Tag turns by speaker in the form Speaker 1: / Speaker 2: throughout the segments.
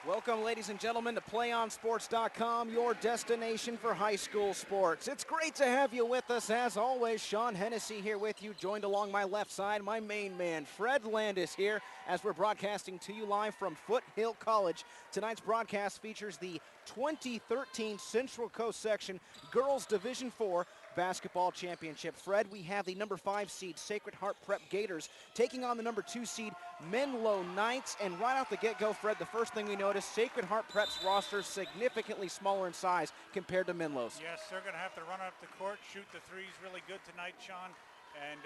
Speaker 1: Welcome, ladies and gentlemen, to PlayOnSports.com, your destination for high school sports. It's great to have you with us. As always, Sean Hennessy here with you, joined along my left side, my main man, Fred Landis here, as we're broadcasting to you live from Foothill College. Tonight's broadcast features the 2013 Central Coast Section Girls Division IV Basketball Championship. Fred, we have the number 5 seed Sacred Heart Prep Gators taking on the number 2 seed Menlo Knights. And right off the get-go, Fred, the first thing we noticed, Sacred Heart Prep's roster significantly smaller in size compared to Menlo's.
Speaker 2: Yes, they're going to have to run up the court, shoot the threes really good tonight, Sean, and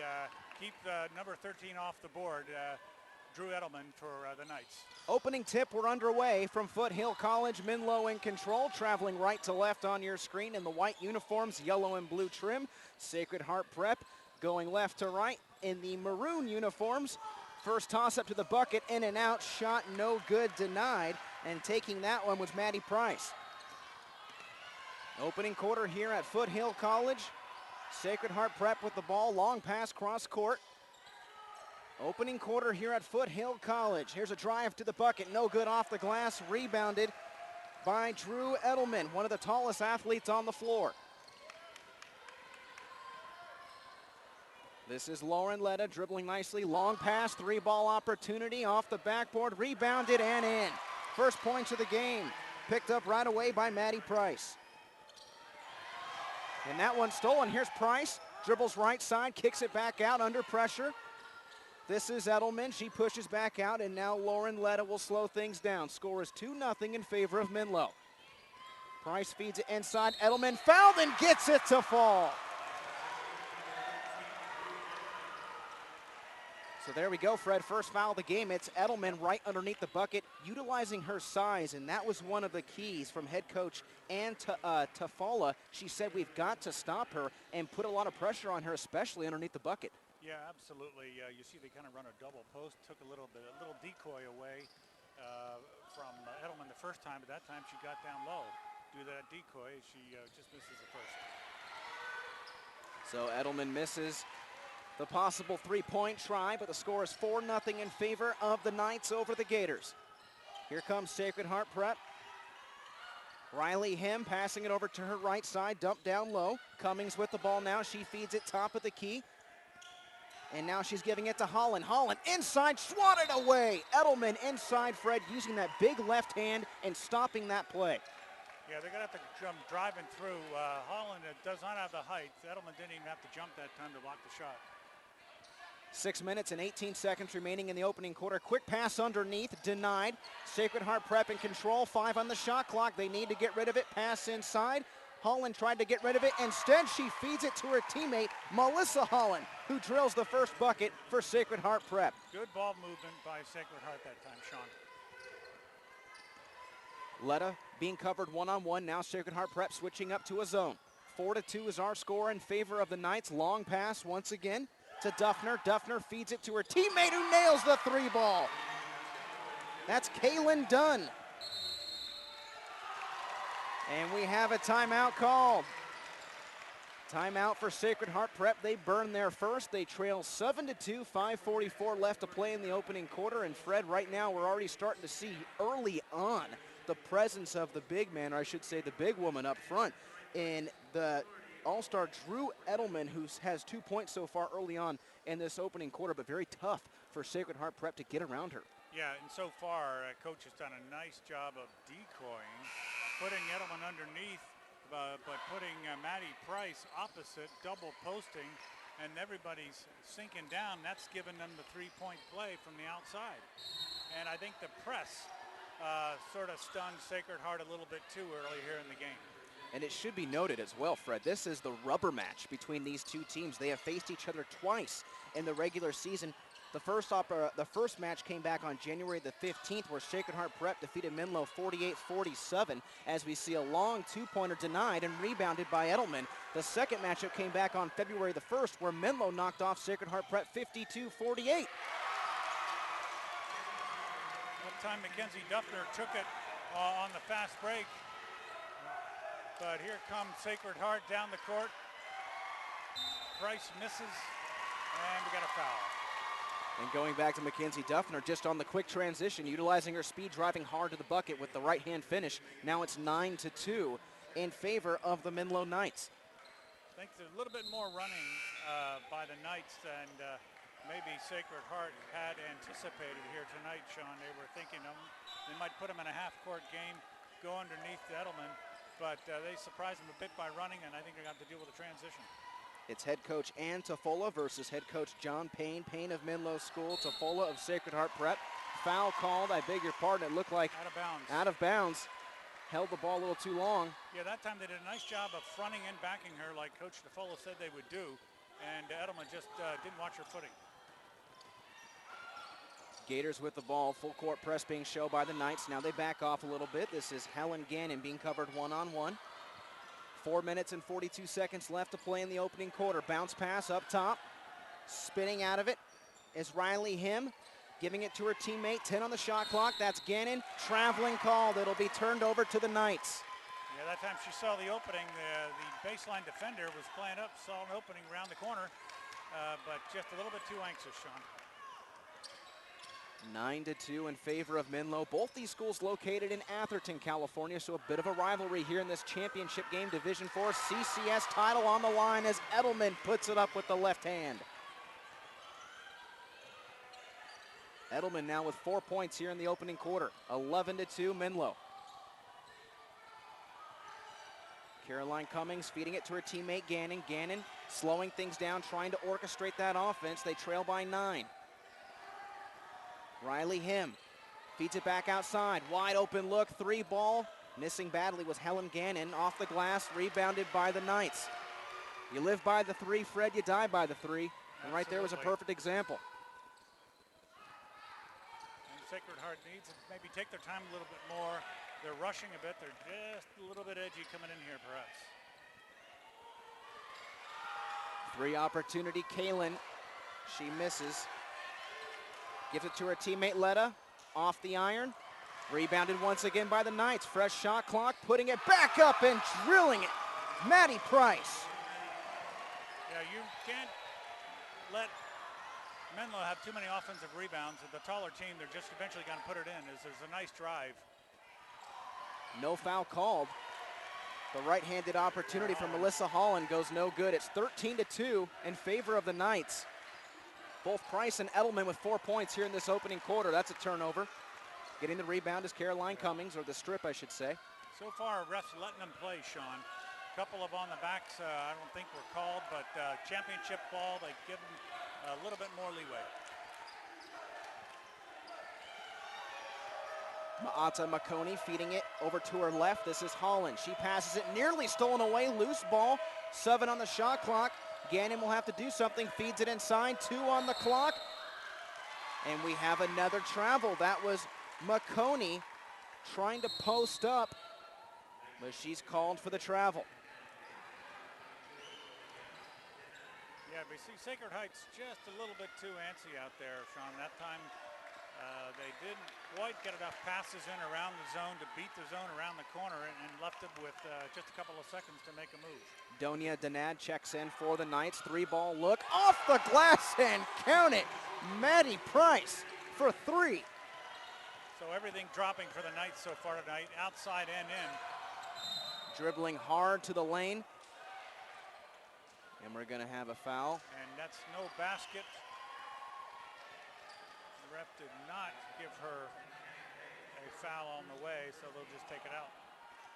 Speaker 2: keep the number 13 off the board, Drew Edelman, for the Knights.
Speaker 1: Opening tip, we're underway from Foothill College. Menlo in control, traveling right to left on your screen in the white uniforms, yellow and blue trim. Sacred Heart Prep going left to right in the maroon uniforms. First toss up to the bucket, in and out, shot no good, denied, and taking that one was Maddie Price. Opening quarter here at Foothill College. Sacred Heart Prep with the ball, long pass cross court. Opening quarter here at Foothill College. Here's a drive to the bucket, no good off the glass, rebounded by Drew Edelman, one of the tallest athletes on the floor. This is Lauren Letta dribbling nicely, long pass, 3-ball opportunity off the backboard, rebounded and in. First points of the game, picked up right away by Maddie Price. And that one stolen, here's Price, dribbles right side, kicks it back out under pressure. This is Edelman, she pushes back out, and now Lauren Letta will slow things down. Score is 2-0 in favor of Menlo. Price feeds it inside, Edelman fouled and gets it to fall. So there we go, Fred, first foul of the game. It's Edelman right underneath the bucket, utilizing her size, and that was one of the keys from head coach Ann Tafala. She said we've got to stop her and put a lot of pressure on her, especially underneath the bucket.
Speaker 2: Yeah, absolutely. You see they kind of run a double post, took a little decoy away from Edelman the first time, but that time she got down low. Do that decoy, she just misses the first.
Speaker 1: So Edelman misses the possible three-point try, but the score is 4-0 in favor of the Knights over the Gators. Here comes Sacred Heart Prep. Riley Hem passing it over to her right side, dumped down low. Cummings with the ball now, she feeds it top of the key. And now she's giving it to Holland. Holland inside, swatted away. Edelman inside, Fred, using that big left hand and stopping that play.
Speaker 2: Yeah, they're going to have to come driving through. Holland does not have the height. Edelman didn't even have to jump that time to block the shot.
Speaker 1: 6 minutes and 18 seconds remaining in the opening quarter. Quick pass underneath, denied. Sacred Heart Prep in control, 5 on the shot clock. They need to get rid of it. Pass inside. Holland tried to get rid of it. Instead, she feeds it to her teammate, Melissa Holland, who drills the first bucket for Sacred Heart Prep.
Speaker 2: Good ball movement by Sacred Heart that time, Sean.
Speaker 1: Letta being covered one-on-one. Now Sacred Heart Prep switching up to a zone. 4-2 is our score in favor of the Knights. Long pass once again to Duffner. Duffner feeds it to her teammate who nails the 3-ball. That's Kaylin Dunn. And we have a timeout called. Timeout for Sacred Heart Prep. They burn their first. They trail 7-2, 5:44 left to play in the opening quarter. And Fred, right now we're already starting to see early on the presence of the big man, or I should say the big woman up front, in the all-star Drew Edelman, who has 2 points so far early on in this opening quarter, but very tough for Sacred Heart Prep to get around her.
Speaker 2: Yeah, and so far, Coach has done a nice job of decoying, putting Edelman underneath, but putting Maddie Price opposite, double posting, and everybody's sinking down. That's given them the three-point play from the outside. And I think the press sort of stunned Sacred Heart a little bit too early here in the game.
Speaker 1: And it should be noted as well, Fred, this is the rubber match between these two teams. They have faced each other twice in the regular season. The first match came back on January the 15th, where Sacred Heart Prep defeated Menlo 48-47, as we see a long two-pointer denied and rebounded by Edelman. The second matchup came back on February the 1st, where Menlo knocked off Sacred Heart Prep 52-48.
Speaker 2: That time Mackenzie Duffner took it on the fast break. But here comes Sacred Heart down the court. Price misses, and we got a foul.
Speaker 1: And going back to Mackenzie Duffner, just on the quick transition, utilizing her speed, driving hard to the bucket with the right-hand finish. Now it's 9-2 in favor of the Menlo Knights.
Speaker 2: I think there's a little bit more running by the Knights than maybe Sacred Heart had anticipated here tonight, Sean. They were thinking they might put them in a half-court game, go underneath Edelman, but they surprised them a bit by running, and I think they got to deal with the transition.
Speaker 1: It's head coach Ann Tofola versus head coach John Payne. Payne of Menlo School, Tofola of Sacred Heart Prep. Foul called, I beg your pardon, it looked like
Speaker 2: out of bounds.
Speaker 1: Out of bounds. Held the ball a little too long.
Speaker 2: Yeah, that time they did a nice job of fronting and backing her like Coach Tofola said they would do, and Edelman just didn't watch her footing.
Speaker 1: Gators with the ball, full court press being shown by the Knights. Now they back off a little bit. This is Helen Gannon being covered one-on-one. 4 minutes and 42 seconds left to play in the opening quarter. Bounce pass up top. Spinning out of it is Riley Him, giving it to her teammate. 10 on the shot clock. That's Gannon. Traveling called. It'll be turned over to the Knights.
Speaker 2: Yeah, that time she saw the opening. The baseline defender was playing up, saw an opening around the corner, but just a little bit too anxious, Sean.
Speaker 1: 9-2 in favor of Menlo. Both these schools located in Atherton, California, so a bit of a rivalry here in this championship game. Division IV CCS title on the line as Edelman puts it up with the left hand. Edelman now with 4 points here in the opening quarter. 11-2 Menlo. Caroline Cummings feeding it to her teammate Gannon. Gannon slowing things down, trying to orchestrate that offense. They trail by 9. Riley Him feeds it back outside. Wide open look, 3 ball. Missing badly was Helen Gannon. Off the glass, rebounded by the Knights. You live by the 3, Fred, you die by the 3. And right there was a perfect example.
Speaker 2: And Sacred Heart needs to maybe take their time a little bit more. They're rushing a bit. They're just a little bit edgy coming in here, perhaps.
Speaker 1: 3 opportunity, Kaylin. She misses. Gives it to her teammate Letta, off the iron. Rebounded once again by the Knights. Fresh shot clock, putting it back up and drilling it. Maddie Price.
Speaker 2: Yeah, you can't let Menlo have too many offensive rebounds. The taller team, they're just eventually going to put it in. There's a nice drive.
Speaker 1: No foul called. The right-handed opportunity for Melissa Holland goes no good. It's 13-2 in favor of the Knights. Both Price and Edelman with 4 points here in this opening quarter. That's a turnover. Getting the rebound is Caroline Cummings, or the strip, I should say.
Speaker 2: So far, refs letting them play, Sean. A couple of on the backs, I don't think were called, but championship ball, they give them a little bit more leeway.
Speaker 1: Maata Makoni feeding it over to her left. This is Holland. She passes it, nearly stolen away. Loose ball. 7 on the shot clock. Gannon will have to do something. Feeds it inside. 2 on the clock. And we have another travel. That was Makoni trying to post up, but she's called for the travel.
Speaker 2: Yeah, but see, Sacred Heights just a little bit too antsy out there, Sean. That time they didn't quite get enough passes in around the zone to beat the zone around the corner and left it with just a couple of seconds to make a move.
Speaker 1: Donia Danad checks in for the Knights. 3-ball look off the glass and count it. Maddie Price for 3.
Speaker 2: So everything dropping for the Knights so far tonight, outside and in.
Speaker 1: Dribbling hard to the lane. And we're going to have a foul.
Speaker 2: And that's no basket. The ref did not give her a foul on the way, so they'll just take it out.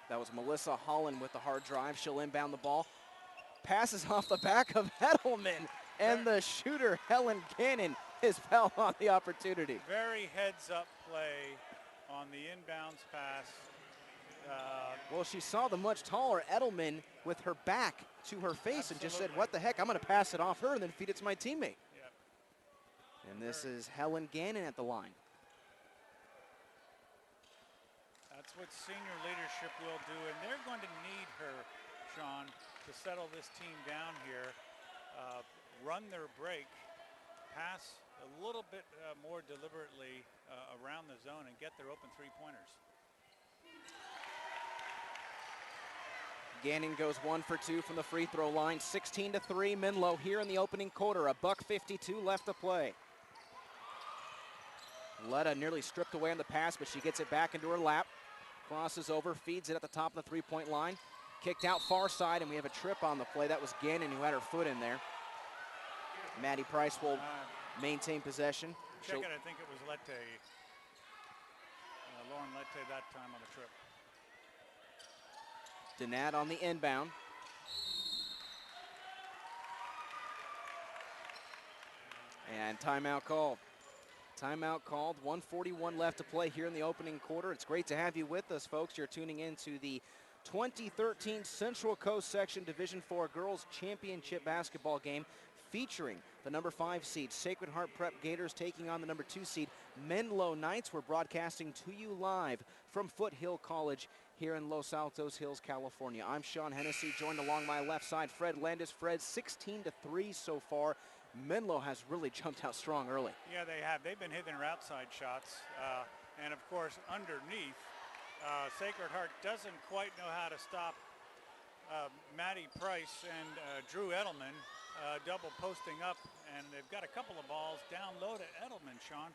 Speaker 1: That was Melissa Holland with the hard drive. She'll inbound the ball. Passes off the back of Edelman. And the shooter, Helen Gannon, is fouled on the opportunity.
Speaker 2: Very heads-up play on the inbounds pass.
Speaker 1: Well, she saw the much taller Edelman with her back to her face and just said, what the heck, I'm going to pass it off her and then feed it to my teammate.
Speaker 2: Yep.
Speaker 1: And this is Helen Gannon at the line.
Speaker 2: That's what senior leadership will do, and they're going to need her, Sean, to settle this team down here, run their break, pass a little bit more deliberately around the zone and get their open 3-pointers.
Speaker 1: Gannon goes 1 for 2 from the free throw line. 16-3 Menlo here in the opening quarter. $1:52 left to play. Letta nearly stripped away on the pass, but she gets it back into her lap. Crosses over, feeds it at the top of the three-point line. Kicked out far side, and we have a trip on the play. That was Gannon who had her foot in there. Maddie Price will maintain possession.
Speaker 2: Check it, I think it was Lette. Lauren Lette that time on the trip.
Speaker 1: Donat on the inbound. And timeout called. Timeout called. 1:41 left to play here in the opening quarter. It's great to have you with us, folks. You're tuning in to the 2013 Central Coast Section Division IV Girls Championship basketball game featuring the number 5 seed Sacred Heart Prep Gators taking on the number 2 seed Menlo Knights. We're broadcasting to you live from Foothill College here in Los Altos Hills, California. I'm Sean Hennessy, joined along my left side, Fred Landis. Fred, 16-3 so far. Menlo has really jumped out strong early.
Speaker 2: Yeah, they have. They've been hitting their outside shots. And of course, underneath, Sacred Heart doesn't quite know how to stop Maddie Price and Drew Edelman double posting up. And they've got a couple of balls down low to Edelman, Sean.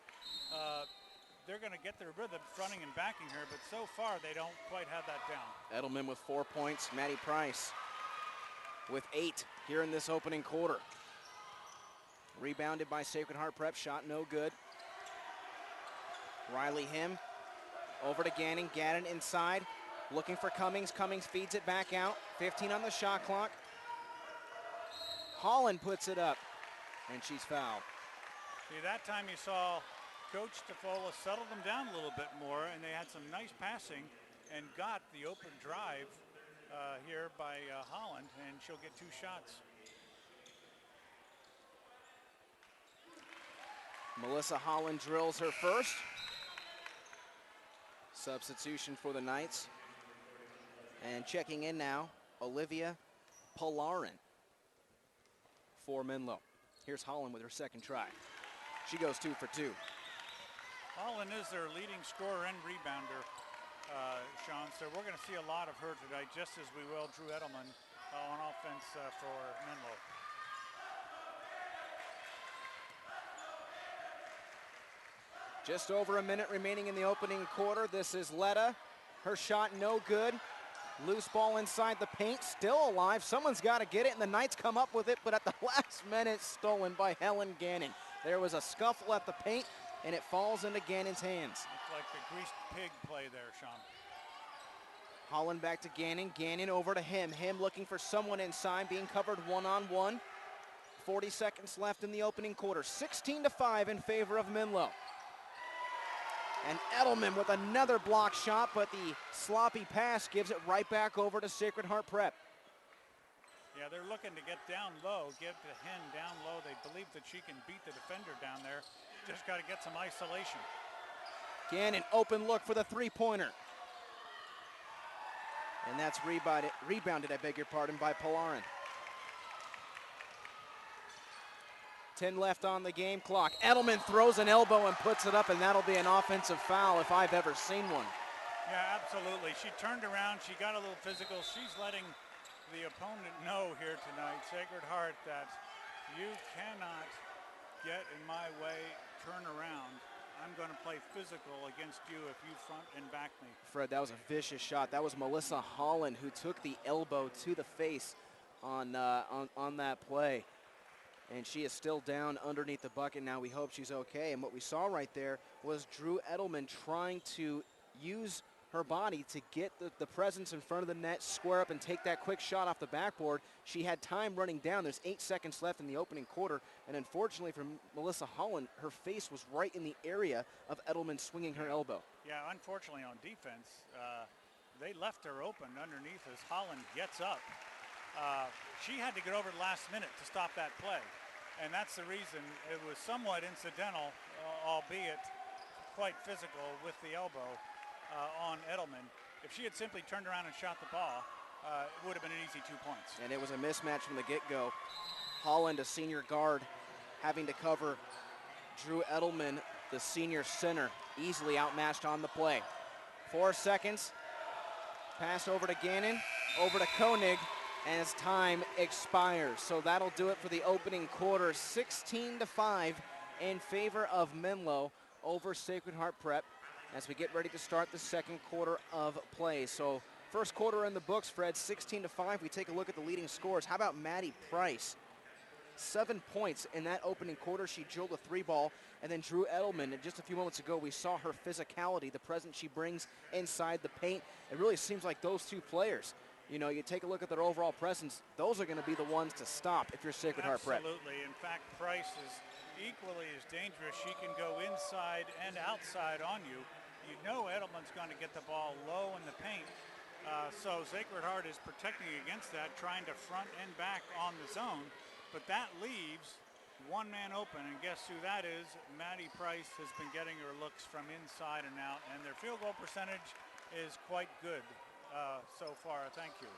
Speaker 2: They're going to get their rhythm fronting and backing her, but so far they don't quite have that down.
Speaker 1: Edelman with 4 points. Maddie Price with 8 here in this opening quarter. Rebounded by Sacred Heart Prep, shot no good. Riley Him over to Gannon. Gannon inside, looking for Cummings. Cummings feeds it back out. 15 on the shot clock. Holland puts it up, and she's fouled.
Speaker 2: See, that time you saw Coach DeFola settle them down a little bit more, and they had some nice passing and got the open drive here by Holland, and she'll get 2 shots.
Speaker 1: Melissa Holland drills her first. Substitution for the Knights. And checking in now, Olivia Polarin for Menlo. Here's Holland with her second try. She goes 2 for 2.
Speaker 2: Holland is their leading scorer and rebounder, Sean, so we're going to see a lot of her tonight, just as we will Drew Edelman on offense for Menlo.
Speaker 1: Just over a minute remaining in the opening quarter. This is Letta. Her shot no good. Loose ball inside the paint, still alive. Someone's got to get it, and the Knights come up with it, but at the last minute, stolen by Helen Gannon. There was a scuffle at the paint, and it falls into Gannon's hands.
Speaker 2: It's like the greased pig play there, Sean.
Speaker 1: Holland back to Gannon. Gannon over to Him. Him looking for someone inside, being covered one-on-one. 40 seconds left in the opening quarter. 16-5 in favor of Menlo. And Edelman with another block shot, but the sloppy pass gives it right back over to Sacred Heart Prep.
Speaker 2: Yeah, they're looking to get down low, give to Hen down low. They believe that she can beat the defender down there. Just got to get some isolation.
Speaker 1: Gannon, open look for the three-pointer. And that's rebounded, I beg your pardon, by Polarin. 10 left on the game clock. Edelman throws an elbow and puts it up, and that'll be an offensive foul if I've ever seen one.
Speaker 2: Yeah, absolutely. She turned around, she got a little physical. She's letting the opponent know here tonight, Sacred Heart, that you cannot get in my way, turn around. I'm going to play physical against you if you front and back me.
Speaker 1: Fred, that was a vicious shot. That was Melissa Holland who took the elbow to the face on that play. And she is still down underneath the bucket now. We hope she's okay. And what we saw right there was Drew Edelman trying to use her body to get the presence in front of the net, square up and take that quick shot off the backboard. She had time running down. There's 8 seconds left in the opening quarter. And unfortunately for Melissa Holland, her face was right in the area of Edelman swinging her elbow.
Speaker 2: Yeah, unfortunately on defense, they left her open underneath as Holland gets up. She had to get over the last minute to stop that play. And that's the reason it was somewhat incidental, albeit quite physical with the elbow on Edelman. If she had simply turned around and shot the ball, it would have been an easy 2 points.
Speaker 1: And it was a mismatch from the get-go. Holland, a senior guard, having to cover Drew Edelman, the senior center, easily outmatched on the play. 4 seconds. Pass over to Gannon, over to Koenig, as time expires. So that'll do it for the opening quarter. 16-5 in favor of Menlo. over Sacred Heart Prep as we get ready to start the second quarter of play. So first quarter in the books, Fred, 16-5. We take a look at the leading scores. How about Maddie Price? 7 points in that opening quarter. She drilled a 3-ball. And then Drew Edelman, just a few moments ago, we saw her physicality, the presence she brings inside the paint. It really seems like those two players, you know, you take a look at their overall presence, those are going to be the ones to stop if you're Sacred Heart Prep.
Speaker 2: Absolutely. In fact, Price is equally as dangerous. She can go inside and outside on you. You know Edelman's going to get the ball low in the paint. So Sacred Heart is protecting against that, trying to front and back on the zone. But that leaves one man open, and guess who that is? Maddie Price has been getting her looks from inside and out, and their field goal percentage is quite good so far. Thank you.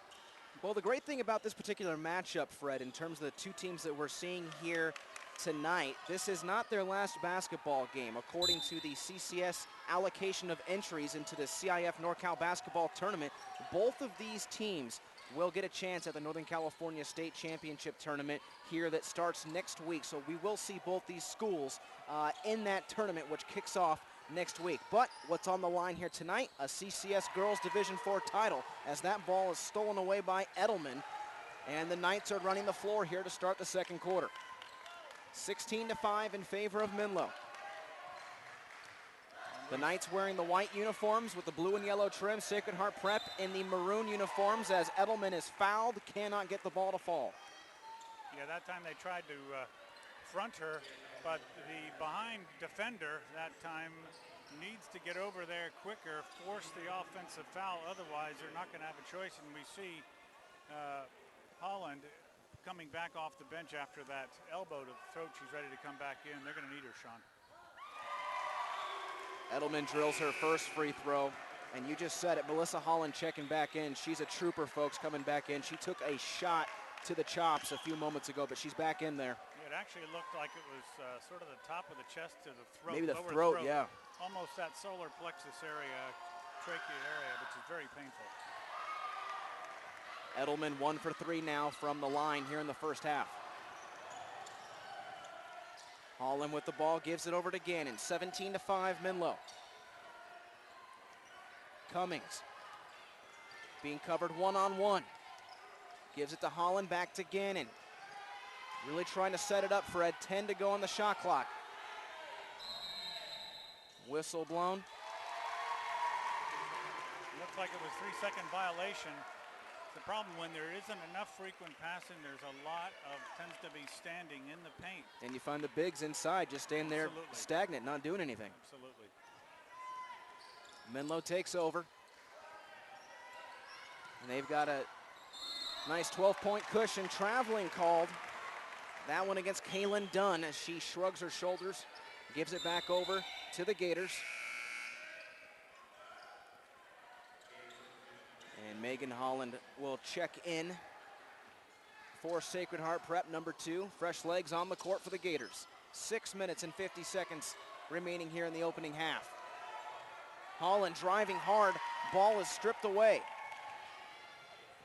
Speaker 1: Well, the great thing about this particular matchup, Fred, in terms of the two teams that we're seeing here tonight, this is not their last basketball game. According to the CCS allocation of entries into the CIF NorCal basketball tournament, both of these teams will get a chance at the Northern California State Championship tournament here that starts next week. So we will see both these schools in that tournament, which kicks off next week. But what's on the line here tonight? A CCS Girls Division IV title, as that ball is stolen away by Edelman. And the Knights are running the floor here to start the second quarter. 16-5 in favor of Menlo. The Knights wearing the white uniforms with the blue and yellow trim. Sacred Heart Prep in the maroon uniforms as Edelman is fouled, cannot get the ball to fall.
Speaker 2: Yeah, that time they tried to front her, but the behind defender that time needs to get over there quicker, force the offensive foul. Otherwise, they're not going to have a choice. And we see Holland coming back off the bench after that elbow to the throat. She's ready to come back in. They're going to need her, Sean.
Speaker 1: Edelman drills her first free throw, and you just said it, Melissa Holland checking back in. She's a trooper, folks, coming back in. She took a shot to the chops a few moments ago, but she's back in there.
Speaker 2: It actually looked like it was sort of the top of the chest to the throat.
Speaker 1: Maybe the throat, yeah.
Speaker 2: Almost that solar plexus area, trachea area, which is very painful.
Speaker 1: Edelman 1 for 3 now from the line here in the first half. Holland with the ball, gives it over to Gannon. 17-5 Menlo. Cummings being covered one-on-one. Gives it to Holland, back to Gannon. Really trying to set it up, Fred. 10 to go on the shot clock. Whistle blown.
Speaker 2: Looks like it was 3-second violation. The problem when there isn't enough frequent passing, there's a lot of tends to be standing in the paint.
Speaker 1: And you find the bigs inside just staying there stagnant, not doing anything.
Speaker 2: Absolutely.
Speaker 1: Menlo takes over. And they've got a nice 12-point cushion. Traveling called. That one against Kaylin Dunn as she shrugs her shoulders, gives it back over to the Gators. And Megan Holland will check in for Sacred Heart Prep, number 2. Fresh legs on the court for the Gators. 6 minutes and 50 seconds remaining here in the opening half. Holland driving hard, ball is stripped away.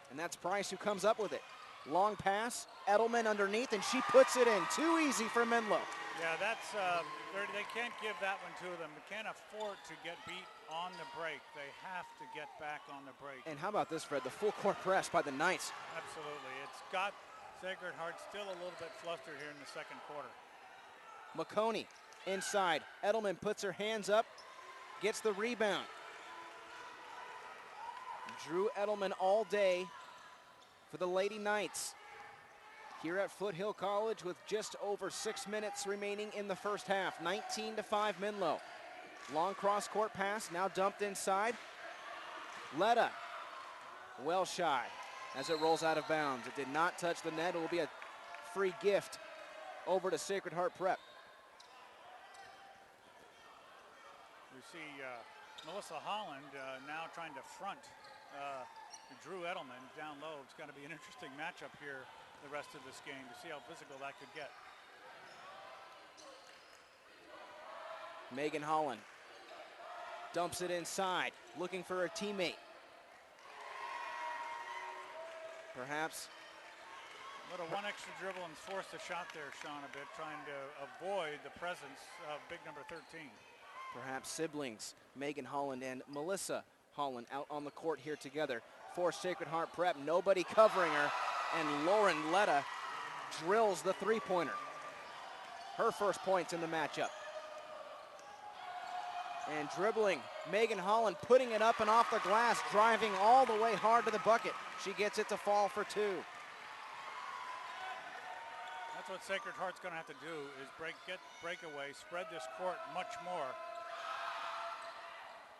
Speaker 1: And that's Price who comes up with it. Long pass, Edelman underneath, and she puts it in. Too easy for Menlo.
Speaker 2: Yeah, that's, they can't give that one to them. They can't afford to get beat on the break. They have to get back on the break.
Speaker 1: And how about this, Fred? The full court press by the Knights.
Speaker 2: Absolutely. It's got Sacred Heart still a little bit flustered here in the second quarter.
Speaker 1: McConey inside. Edelman puts her hands up, gets the rebound. Drew Edelman all day for the Lady Knights here at Foothill College with just over 6 minutes remaining in the first half. 19-5 Menlo. Long cross court pass, now dumped inside. Letta, well shy as it rolls out of bounds. It did not touch the net. It will be a free gift over to Sacred Heart Prep.
Speaker 2: We see Melissa Holland now trying to front Drew Edelman down low. It's going to be an interesting matchup here the rest of this game to see how physical that could get.
Speaker 1: Megan Holland dumps it inside, looking for her teammate. Perhaps
Speaker 2: a little one extra dribble and force the shot there, Sean, a bit, trying to avoid the presence of big number 13.
Speaker 1: Perhaps siblings, Megan Holland and Melissa Holland out on the court here together for Sacred Heart Prep. Nobody covering her, and Lauren Letta drills the three-pointer. Her first points in the matchup. And dribbling, Megan Holland putting it up and off the glass, driving all the way hard to the bucket. She gets it to fall for two.
Speaker 2: That's what Sacred Heart's going to have to do, is get breakaway, spread this court much more.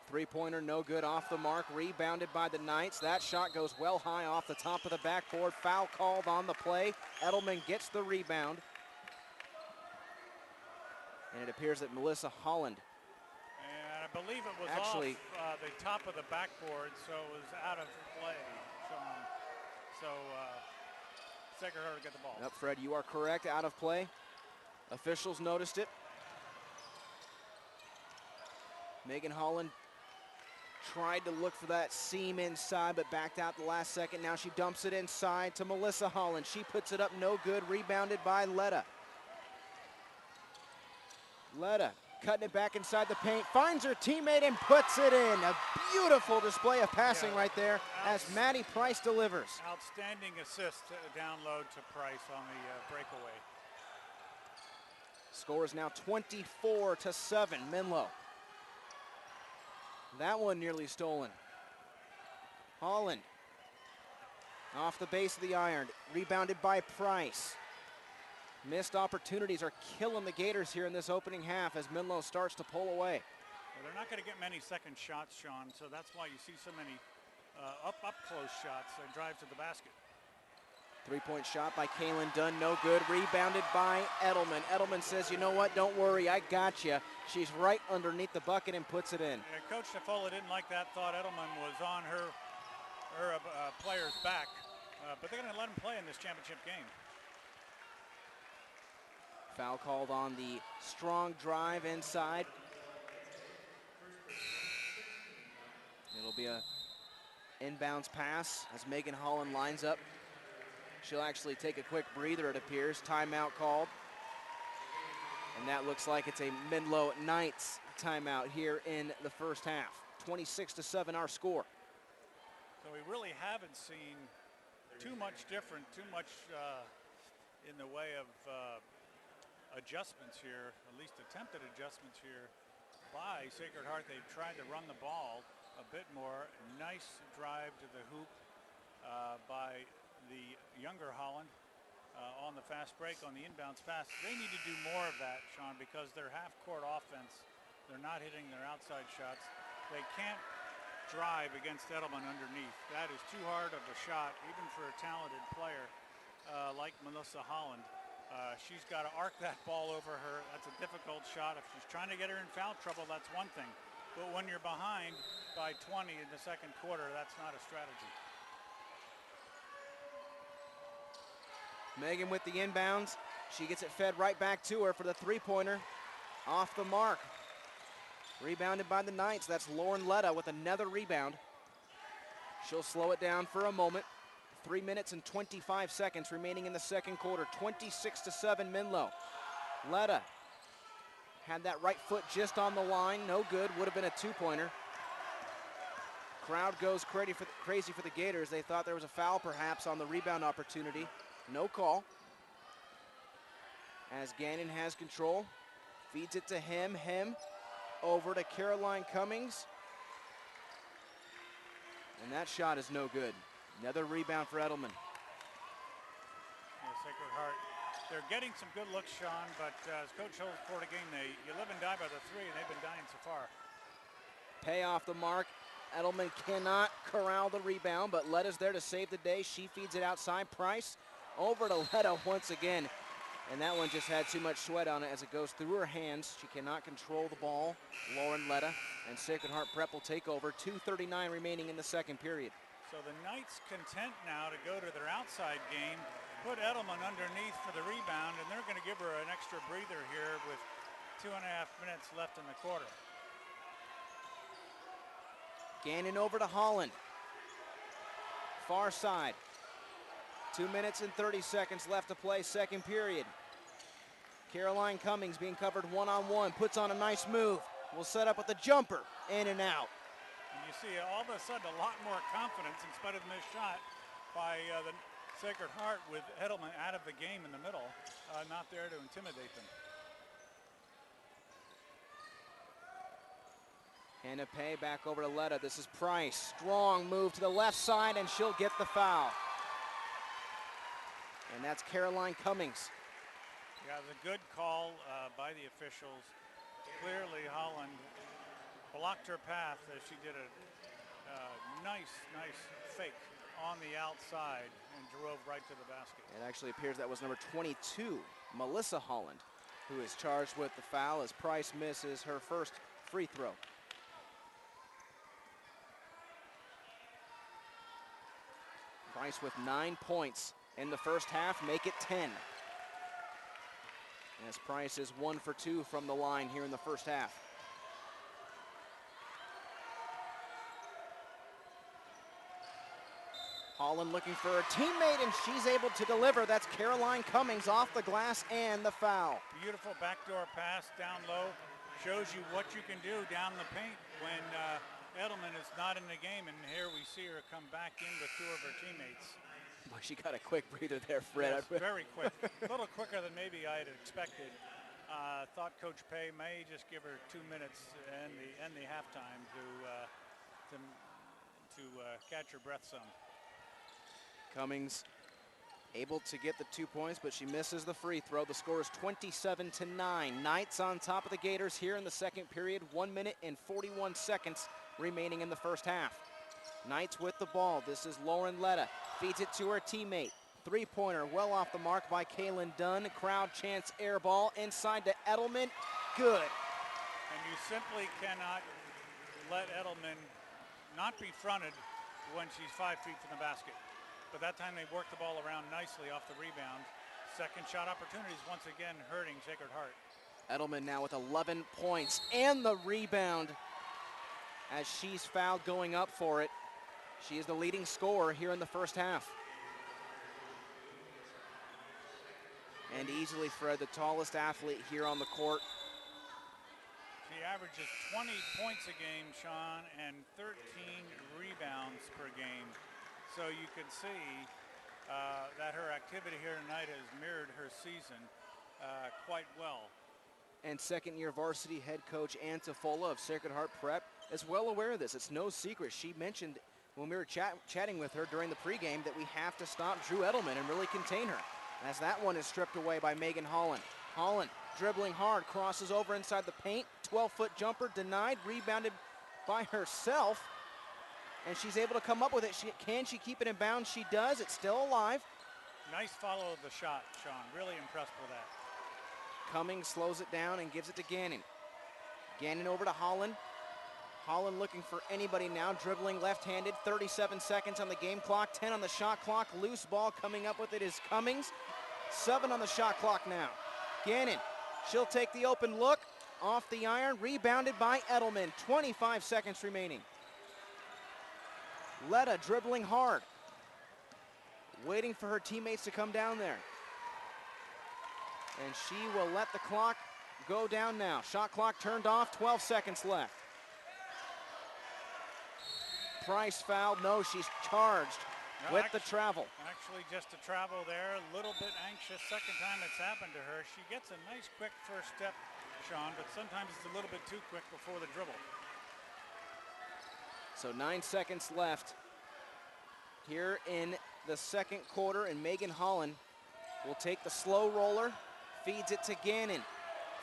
Speaker 1: Three-pointer no good, off the mark, rebounded by the Knights. That shot goes well high off the top of the backboard. Foul called on the play. Edelman gets the rebound. And it appears that Melissa Holland,
Speaker 2: and I believe it was
Speaker 1: actually
Speaker 2: off the top of the backboard, so it was out of play, Sean. So Sacred Heart will get the ball.
Speaker 1: Yep, Fred, you are correct, out of play. Officials noticed it. Megan Holland tried to look for that seam inside, but backed out the last second. Now she dumps it inside to Melissa Holland. She puts it up, no good, rebounded by Letta. Letta cutting it back inside the paint, finds her teammate and puts it in. A beautiful display of passing right there as Maddie Price delivers.
Speaker 2: Outstanding assist down low to Price on the breakaway.
Speaker 1: Score is now 24-7, Menlo. That one nearly stolen. Holland off the base of the iron, rebounded by Price. Missed opportunities are killing the Gators here in this opening half as Menlo starts to pull away.
Speaker 2: Well, they're not going to get many second shots, Sean, so that's why you see so many up-close shots and drive to the basket.
Speaker 1: Three-point shot by Kaylin Dunn, no good. Rebounded by Edelman. Edelman says, you know what, don't worry, I got you. She's right underneath the bucket and puts it in.
Speaker 2: Yeah, Coach Nifola didn't like that, thought Edelman was on her player's back, but they're going to let him play in this championship game.
Speaker 1: Foul called on the strong drive inside. It'll be a inbounds pass as Megan Holland lines up. She'll actually take a quick breather, it appears. Timeout called. And that looks like it's a Menlo Knights timeout here in the first half. 26-7 our score.
Speaker 2: So we really haven't seen too much different, too much in the way of adjustments here, at least attempted adjustments here by Sacred Heart. They've tried to run the ball a bit more. Nice drive to the hoop by the younger Holland on the fast break, on the inbounds pass. They need to do more of that, Sean, because their half-court offense, they're not hitting their outside shots. They can't drive against Edelman underneath. That is too hard of a shot, even for a talented player like Melissa Holland. She's got to arc that ball over her. That's a difficult shot. If she's trying to get her in foul trouble, that's one thing. But when you're behind by 20 in the second quarter, that's not a strategy.
Speaker 1: Megan with the inbounds. She gets it fed right back to her for the three-pointer. Off the mark. Rebounded by the Knights. That's Lauren Letta with another rebound. She'll slow it down for a moment. 3 minutes and 25 seconds remaining in the second quarter. 26-7 Menlo. Letta had that right foot just on the line. No good. Would have been a two-pointer. Crowd goes crazy for the Gators. They thought there was a foul perhaps on the rebound opportunity. No call. As Gannon has control. Feeds it to him. Over to Caroline Cummings. And that shot is no good. Another rebound for Edelman.
Speaker 2: Yeah, Sacred Heart, they're getting some good looks, Sean, but as Coach Hill reported again, you live and die by the three, and they've been dying so far.
Speaker 1: Pay off the mark. Edelman cannot corral the rebound, but Letta's there to save the day. She feeds it outside. Price over to Letta once again. And that one just had too much sweat on it as it goes through her hands. She cannot control the ball. Lauren Letta and Sacred Heart Prep will take over. 2:39 remaining in the second period.
Speaker 2: So the Knights content now to go to their outside game, put Edelman underneath for the rebound, and they're going to give her an extra breather here with 2.5 minutes left in the quarter.
Speaker 1: Gannon over to Holland. Far side. 2 minutes and 30 seconds left to play, second period. Caroline Cummings being covered one-on-one, puts on a nice move. will set up with a jumper, in and out.
Speaker 2: And you see all of a sudden a lot more confidence in spite of the missed shot by the Sacred Heart, with Edelman out of the game in the middle, not there to intimidate them.
Speaker 1: Hennepe back over to Letta. This is Price. Strong move to the left side, and she'll get the foul. And that's Caroline Cummings.
Speaker 2: Yeah, it was a good call by the officials. Clearly, Holland blocked her path as she did a nice fake on the outside and drove right to the basket.
Speaker 1: It actually appears that was number 22, Melissa Holland, who is charged with the foul as Price misses her first free throw. Price with 9 points in the first half, make it 10. As Price is 1 for 2 from the line here in the first half. Holland looking for her teammate, and she's able to deliver. That's Caroline Cummings off the glass and the foul.
Speaker 2: Beautiful backdoor pass down low. Shows you what you can do down the paint when Edelman is not in the game, and here we see her come back in with 2 of her teammates.
Speaker 1: Boy, she got a quick breather there, Fred.
Speaker 2: Yes, very quick. A little quicker than maybe I had expected. Thought Coach Pay may just give her 2 minutes and the halftime to catch her breath some.
Speaker 1: Cummings able to get the 2 points, but she misses the free throw. The score is 27-9. Knights on top of the Gators here in the second period. 1 minute and 41 seconds remaining in the first half. Knights with the ball. This is Lauren Letta. Feeds it to her teammate. Three-pointer well off the mark by Kaylin Dunn. Crowd chants air ball inside to Edelman. Good.
Speaker 2: And you simply cannot let Edelman not be fronted when she's 5 feet from the basket. But that time they worked the ball around nicely off the rebound. Second shot opportunities once again hurting Sacred Heart.
Speaker 1: Edelman now with 11 points and the rebound as she's fouled going up for it. She is the leading scorer here in the first half. And easily, Fred, the tallest athlete here on the court.
Speaker 2: She averages 20 points a game, Sean, and 13 rebounds per game. So you can see that her activity here tonight has mirrored her season quite well.
Speaker 1: And second-year varsity head coach Ann Tafola of Sacred Heart Prep is well aware of this. It's no secret. She mentioned when we were chatting with her during the pregame that we have to stop Drew Edelman and really contain her. As that one is stripped away by Megan Holland. Holland dribbling hard, crosses over inside the paint. 12-foot jumper denied, rebounded by herself. And she's able to come up with it. Can she keep it in bounds? She does. It's still alive.
Speaker 2: Nice follow of the shot, Sean. Really impressed with that.
Speaker 1: Cummings slows it down and gives it to Gannon. Gannon over to Holland. Holland looking for anybody now, dribbling left-handed. 37 seconds on the game clock, 10 on the shot clock. Loose ball coming up with it is Cummings. 7 on the shot clock now. Gannon, she'll take the open look. Off the iron, rebounded by Edelman. 25 seconds remaining. Letta dribbling hard. Waiting for her teammates to come down there. And she will let the clock go down now. Shot clock turned off, 12 seconds left. Price fouled, no, she's charged with the travel.
Speaker 2: Actually just a travel there, a little bit anxious. Second time it's happened to her. She gets a nice quick first step, Sean, but sometimes it's a little bit too quick before the dribble.
Speaker 1: So 9 seconds left here in the second quarter, and Megan Holland will take the slow roller, feeds it to Gannon.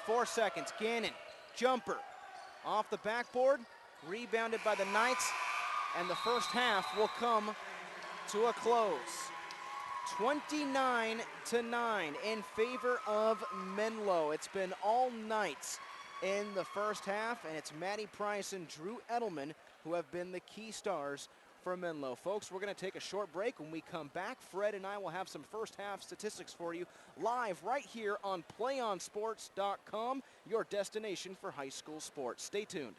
Speaker 1: 4 seconds, Gannon, jumper, off the backboard, rebounded by the Knights, and the first half will come to a close. 29-9 in favor of Menlo. It's been all Knights in the first half, and it's Maddie Price and Drew Edelman who have been the key stars for Menlo. Folks, we're going to take a short break. When we come back, Fred and I will have some first half statistics for you live right here on PlayOnSports.com, your destination for high school sports. Stay tuned.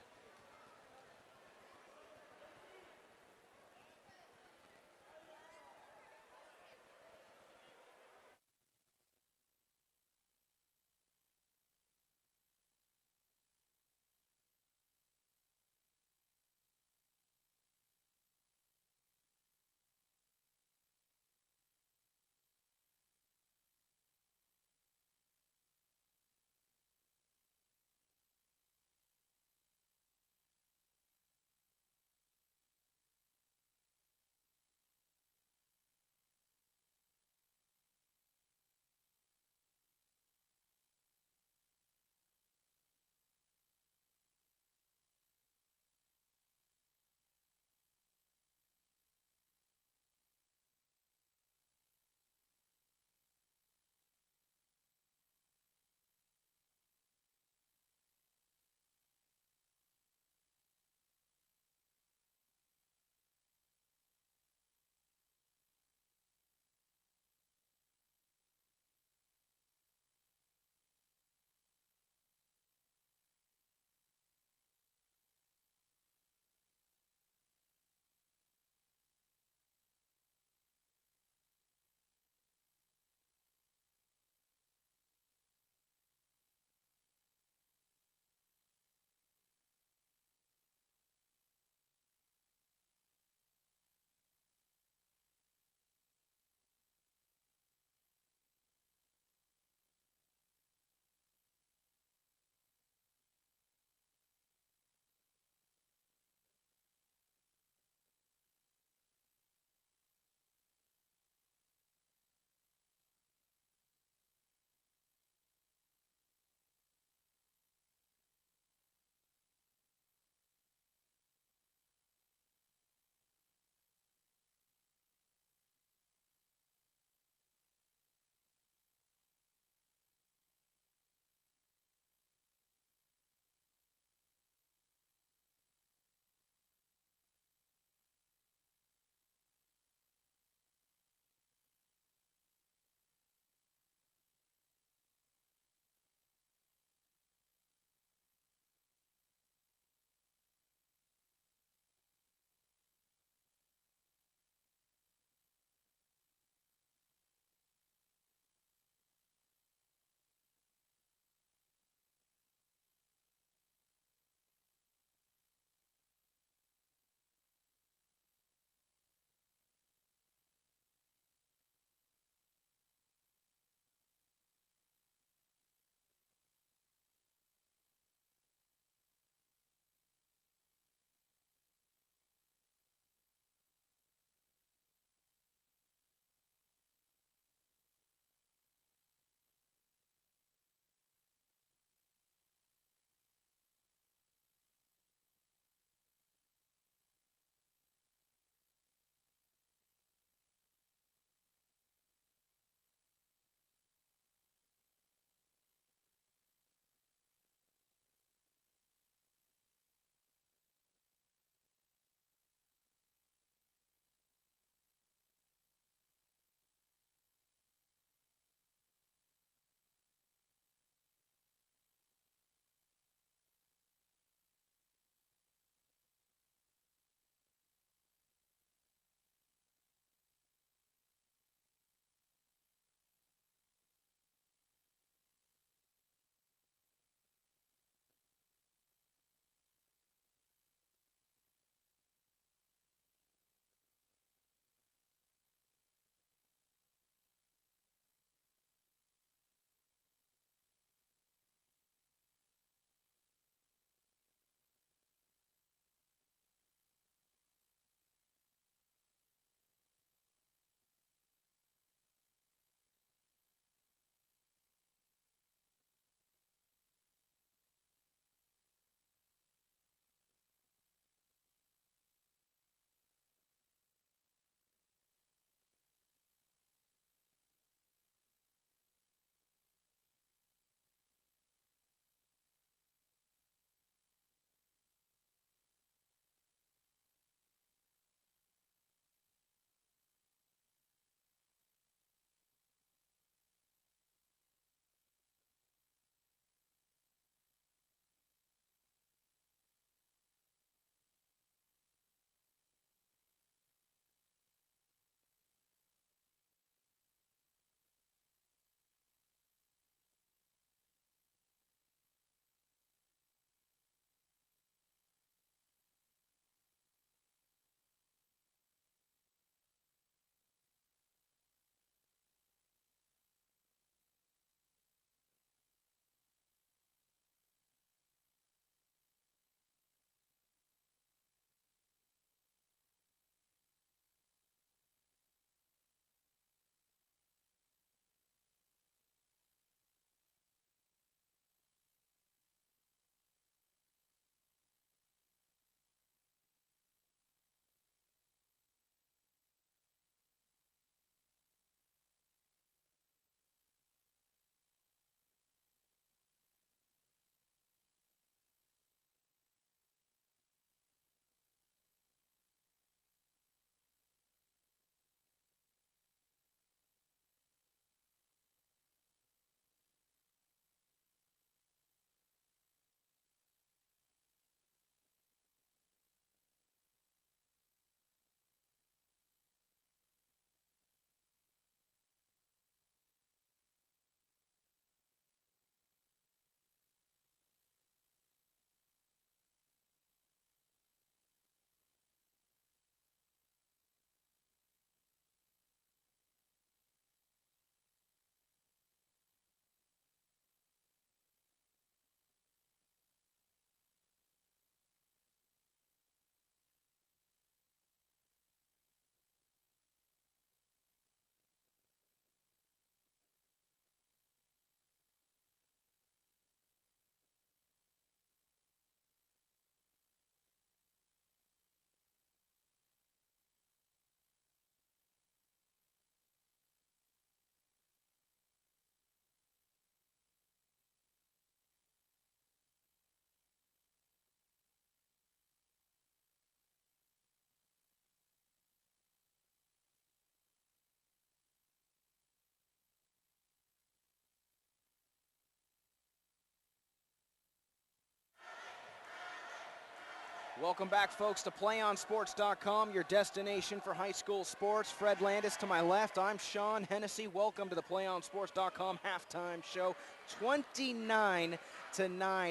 Speaker 1: Welcome back, folks, to PlayOnSports.com, your destination for high school sports. Fred Landis to my left. I'm Sean Hennessy. Welcome to the PlayOnSports.com halftime show. 29-9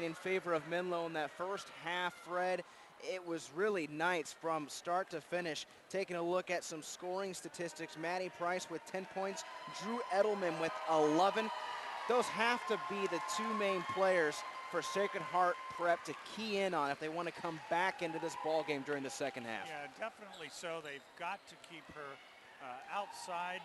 Speaker 1: in favor of Menlo in that first half, Fred. It was really nice from start to finish. Taking a look at some scoring statistics, Maddie Price with 10 points, Drew Edelman with 11. Those have to be the two main players for Sacred Heart Prep to key in on if they want to come back into this ball game during the second half.
Speaker 2: Yeah, definitely so. They've got to keep her outside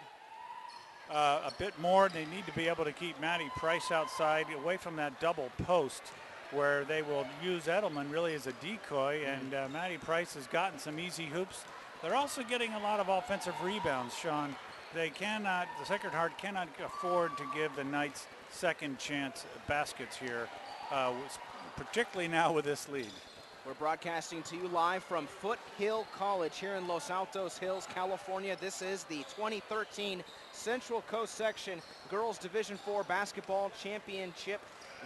Speaker 2: a bit more. They need to be able to keep Maddie Price outside, away from that double post where they will use Edelman really as a decoy, and Maddie Price has gotten some easy hoops. They're also getting a lot of offensive rebounds, Sean. The Sacred Heart cannot afford to give the Knights second chance baskets here, particularly now with this lead.
Speaker 1: We're broadcasting to you live from Foothill College here in Los Altos Hills, California. This is the 2013 Central Coast Section Girls Division IV Basketball Championship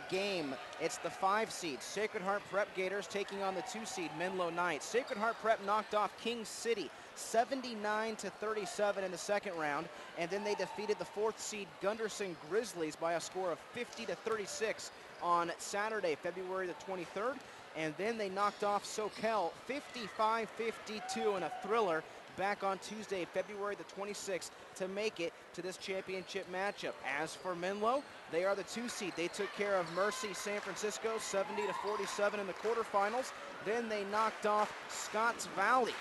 Speaker 1: game. It's the 5 seed Sacred Heart Prep Gators taking on the 2 seed Menlo Knights. Sacred Heart Prep knocked off King City 79-37 in the second round, and then they defeated the 4th seed Gunderson Grizzlies by a score of 50-36 on Saturday, February the 23rd, and then they knocked off Soquel 55-52 in a thriller back on Tuesday, February the 26th, to make it to this championship matchup. As for Menlo, they are the 2 seed. They took care of Mercy San Francisco 70-47 in the quarterfinals. Then they knocked off Scotts Valley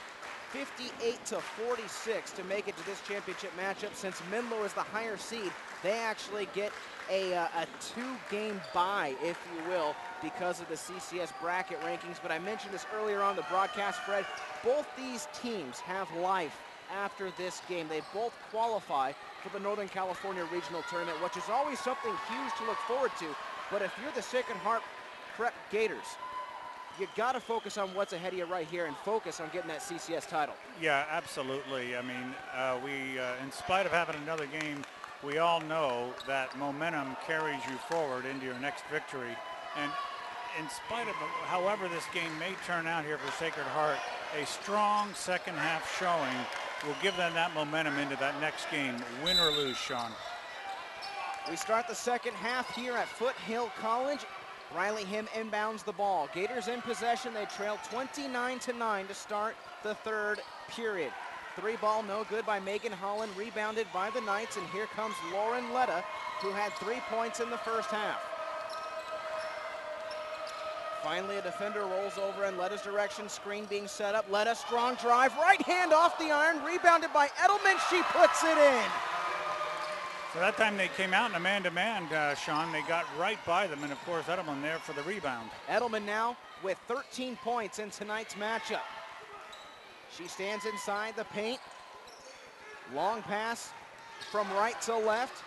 Speaker 1: 58-46 to make it to this championship matchup. Since Menlo is the higher seed, they actually get a 2-game bye, if you will, because of the CCS bracket rankings. But I mentioned this earlier on the broadcast, Fred. Both these teams have life after this game. They both qualify for the Northern California Regional Tournament, which is always something huge to look forward to. But if you're the Sacred Heart Prep Gators, you got to focus on what's ahead of you right here and focus on getting that CCS title.
Speaker 2: Yeah, absolutely. I mean, in spite of having another game, we all know that momentum carries you forward into your next victory. And in spite of however this game may turn out here for Sacred Heart, a strong second half showing will give them that momentum into that next game, win or lose, Sean.
Speaker 1: We start the second half here at Foothill College. Riley Him inbounds the ball. Gators in possession. They trail 29-9 to start the third period. 3 ball no good by Megan Holland, rebounded by the Knights, and here comes Lauren Letta, who had 3 points in the first half. Finally, a defender rolls over in Letta's direction, screen being set up. Letta, strong drive, right hand off the iron, rebounded by Edelman. She puts it in.
Speaker 2: So that time they came out in a man-to-man, Sean. They got right by them, and of course Edelman there for the rebound.
Speaker 1: Edelman now with 13 points in tonight's matchup. She stands inside the paint. Long pass from right to left.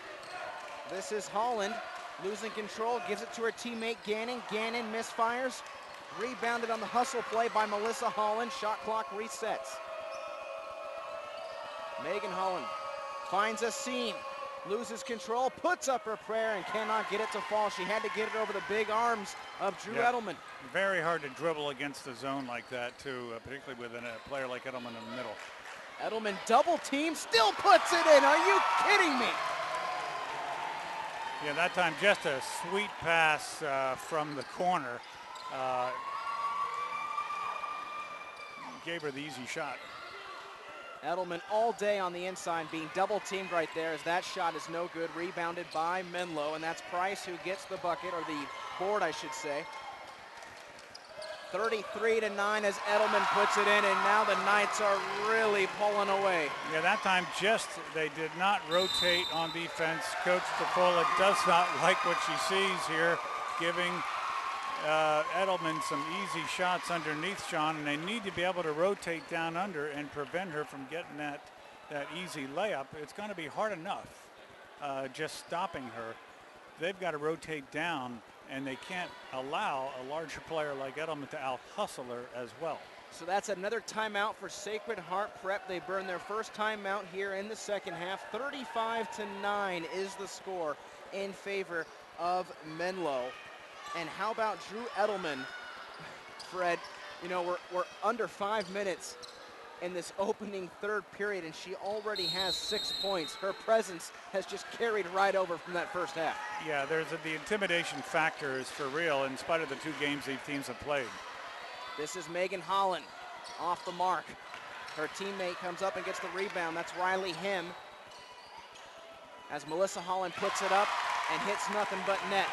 Speaker 1: This is Holland losing control, gives it to her teammate Gannon. Gannon misfires. Rebounded on the hustle play by Melissa Holland. Shot clock resets. Megan Holland finds a seam. Loses control, puts up her prayer, and cannot get it to fall. She had to get it over the big arms of Drew Edelman.
Speaker 2: Very hard to dribble against the zone like that, too, particularly with a player like Edelman in the middle.
Speaker 1: Edelman double team, still puts it in. Are you kidding me?
Speaker 2: Yeah, that time just a sweet pass from the corner. Gave her the easy shot.
Speaker 1: Edelman all day on the inside, being double teamed right there, as that shot is no good. Rebounded by Menlo, and that's Price who gets the bucket, or the board, I should say. 33-9 as Edelman puts it in, and now the Knights are really pulling away.
Speaker 2: Yeah, that time they did not rotate on defense. Coach DeFola does not like what she sees here, giving Edelman some easy shots underneath, Sean, and they need to be able to rotate down under and prevent her from getting that easy layup. It's going to be hard enough just stopping her. They've got to rotate down, and they can't allow a larger player like Edelman to out-hustle her as well.
Speaker 1: So that's another timeout for Sacred Heart Prep. They burn their first timeout here in the second half. 35-9 is the score in favor of Menlo. And how about Drew Edelman, Fred? You know, we're under 5 minutes in this opening third period, and she already has 6 points. Her presence has just carried right over from that first half.
Speaker 2: Yeah, the intimidation factor is for real in spite of the 2 games these teams have played.
Speaker 1: This is Megan Holland off the mark. Her teammate comes up and gets the rebound. That's Riley Him. As Melissa Holland puts it up and hits nothing but net.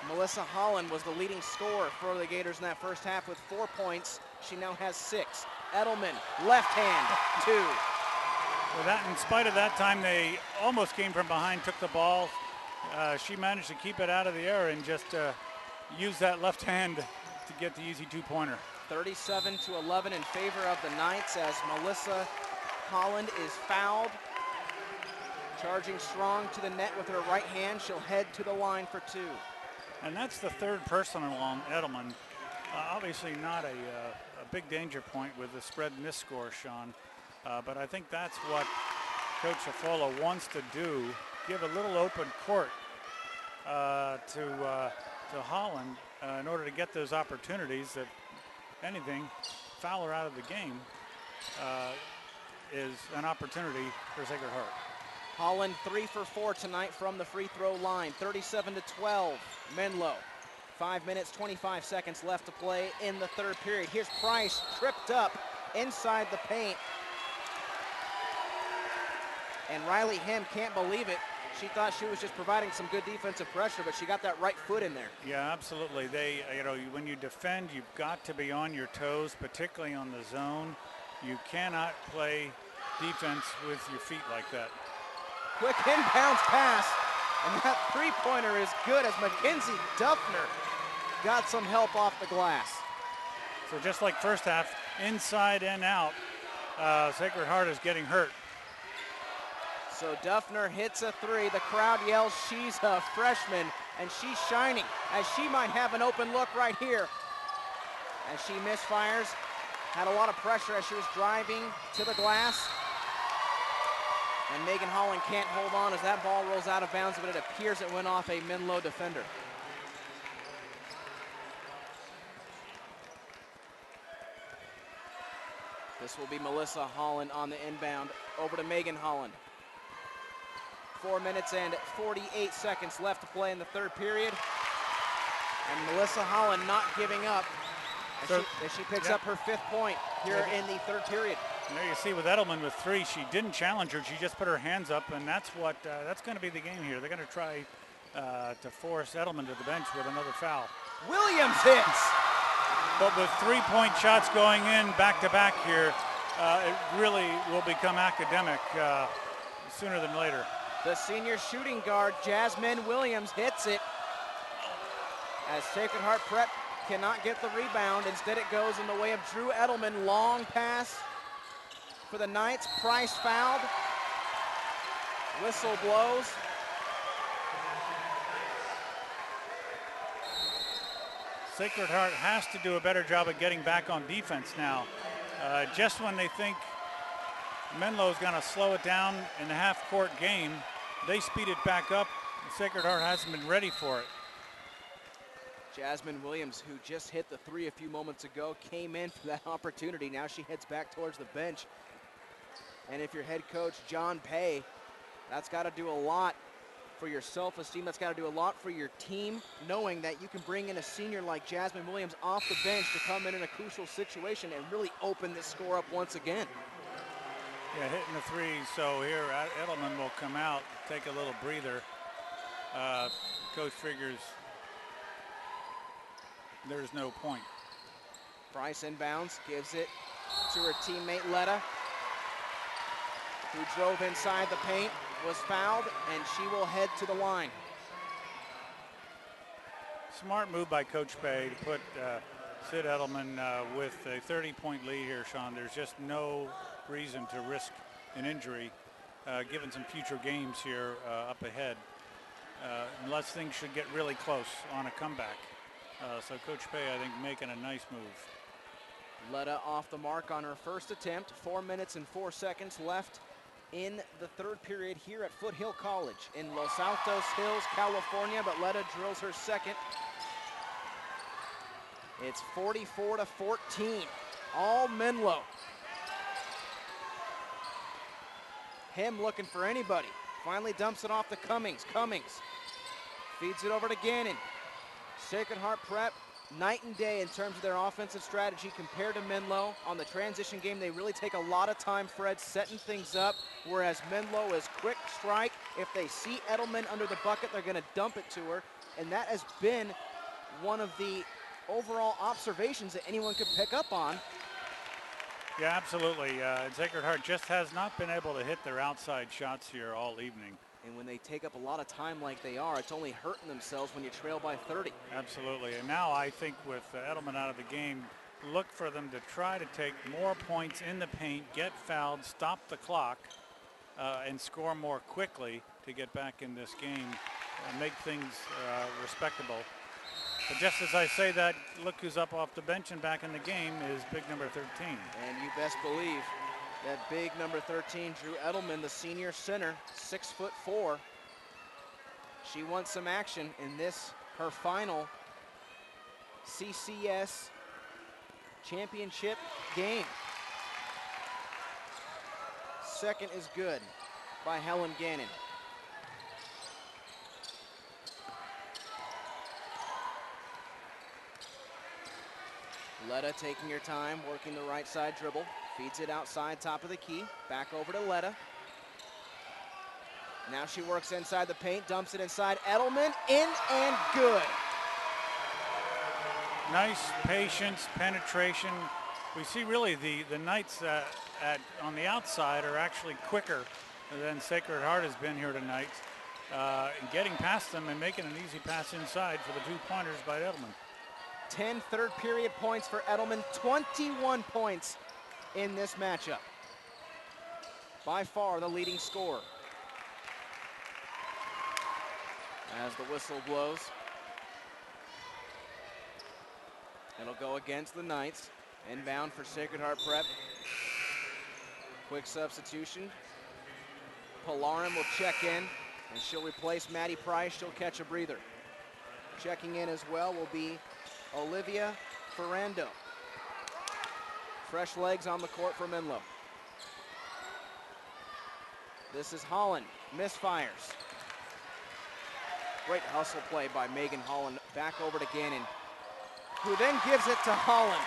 Speaker 1: Melissa Holland was the leading scorer for the Gators in that first half with 4 points. She now has 6. Edelman, left hand, 2.
Speaker 2: Well, that, in spite of that time, they almost came from behind, took the ball. She managed to keep it out of the air and just use that left hand to get the easy 2-pointer.
Speaker 1: 37-11 in favor of the Knights as Melissa Holland is fouled. Charging strong to the net with her right hand. She'll head to the line for 2.
Speaker 2: And that's the 3rd personal on Edelman. Obviously not a big danger point with the spread miss score, Sean. But I think that's what Coach Affola wants to do, give a little open court to Holland in order to get those opportunities. If anything, foul her out of the game is an opportunity for Sacred Heart.
Speaker 1: Holland 3 for 4 tonight from the free throw line. 37-12, Menlo. 5 minutes, 25 seconds left to play in the third period. Here's Price, tripped up inside the paint. And Riley Him can't believe it. She thought she was just providing some good defensive pressure, but she got that right foot in there.
Speaker 2: Yeah, absolutely. When you defend, you've got to be on your toes, particularly on the zone. You cannot play defense with your feet like that.
Speaker 1: Quick inbounds pass, and that three-pointer is good as Mackenzie Duffner got some help off the glass.
Speaker 2: So just like first half, inside and out, Sacred Heart is getting hurt.
Speaker 1: So Duffner hits a 3. The crowd yells she's a freshman, and she's shining, as she might have an open look right here. As she misfires, had a lot of pressure as she was driving to the glass. And Megan Holland can't hold on as that ball rolls out of bounds, but it appears it went off a Menlo defender. This will be Melissa Holland on the inbound. Over to Megan Holland. 4 minutes and 48 seconds left to play in the third period. And Melissa Holland not giving up as she picks up her 5th point here in the third period.
Speaker 2: And there you see with Edelman with 3, she didn't challenge her, she just put her hands up, and that's what that's going to be the game here. They're going to try to force Edelman to the bench with another foul.
Speaker 1: Williams hits.
Speaker 2: But with 3-point shots going in back-to-back here, it really will become academic sooner than later.
Speaker 1: The senior shooting guard, Jasmine Williams, hits it. As Sacred Heart Prep cannot get the rebound. Instead, it goes in the way of Drew Edelman. Long pass for the Knights. Price fouled. Whistle blows.
Speaker 2: Sacred Heart has to do a better job of getting back on defense now. Just when they think Menlo is going to slow it down in the half-court game, they speed it back up. Sacred Heart hasn't been ready for it.
Speaker 1: Jasmine Williams, who just hit the 3 a few moments ago, came in for that opportunity. Now she heads back towards the bench. And if you're head coach John Pay, that's got to do a lot for your self-esteem. That's got to do a lot for your team, knowing that you can bring in a senior like Jasmine Williams off the bench to come in a crucial situation and really open this score up once again.
Speaker 2: Yeah, hitting the 3. So here Edelman will come out, take a little breather. Coach figures there's no point.
Speaker 1: Price inbounds, gives it to her teammate Letta, who drove inside the paint, was fouled, and she will head to the line.
Speaker 2: Smart move by Coach Pay to put Sid Edelman with a 30-point lead here, Sean. There's just no reason to risk an injury given some future games here up ahead, unless things should get really close on a comeback. So Coach Pay, I think, making a nice move.
Speaker 1: Letta off the mark on her first attempt. 4 minutes and 4 seconds left in the third period here at Foothill College in Los Altos Hills, California, but Letta drills her second. It's 44-14, all Menlo. Him looking for anybody. Finally dumps it off to Cummings. Cummings feeds it over to Gannon. Sacred Heart Prep, night and day in terms of their offensive strategy compared to Menlo. On the transition game, they really take a lot of time, Fred, setting things up, whereas Menlo is quick strike. If they see Edelman under the bucket, they're going to dump it to her, and that has been one of the overall observations that anyone could pick up on.
Speaker 2: Yeah, absolutely. And Sacred Heart just has not been able to hit their outside shots here all evening.
Speaker 1: And when they take up a lot of time like they are, it's only hurting themselves when you trail by 30.
Speaker 2: Absolutely. And now I think with Edelman out of the game, look for them to try to take more points in the paint, get fouled, stop the clock, and score more quickly to get back in this game, make things respectable. But just as I say that, look who's up off the bench and back in the game is big number 13.
Speaker 1: And you best believe that big number 13, Drew Edelman, the senior center, 6'4". She wants some action in this, her final CCS championship game. Second is good by Helen Gannon. Letta taking her time, working the right side dribble. Feeds it outside, top of the key. Back over to Letta. Now she works inside the paint, dumps it inside. Edelman, in and good.
Speaker 2: Nice patience, penetration. We see really the Knights on the outside are actually quicker than Sacred Heart has been here tonight. Getting past them and making an easy pass inside for the 2-pointers by Edelman.
Speaker 1: 10 third period points for Edelman, 21 points in this matchup. By far the leading scorer. As the whistle blows, it'll go against the Knights. Inbound for Sacred Heart Prep. Quick substitution. Pilarin will check in, and she'll replace Maddie Price. She'll catch a breather. Checking in as well will be Olivia Ferrando. Fresh legs on the court for Menlo. This is Holland, misfires. Great hustle play by Megan Holland. Back over to Gannon, who then gives it to Holland,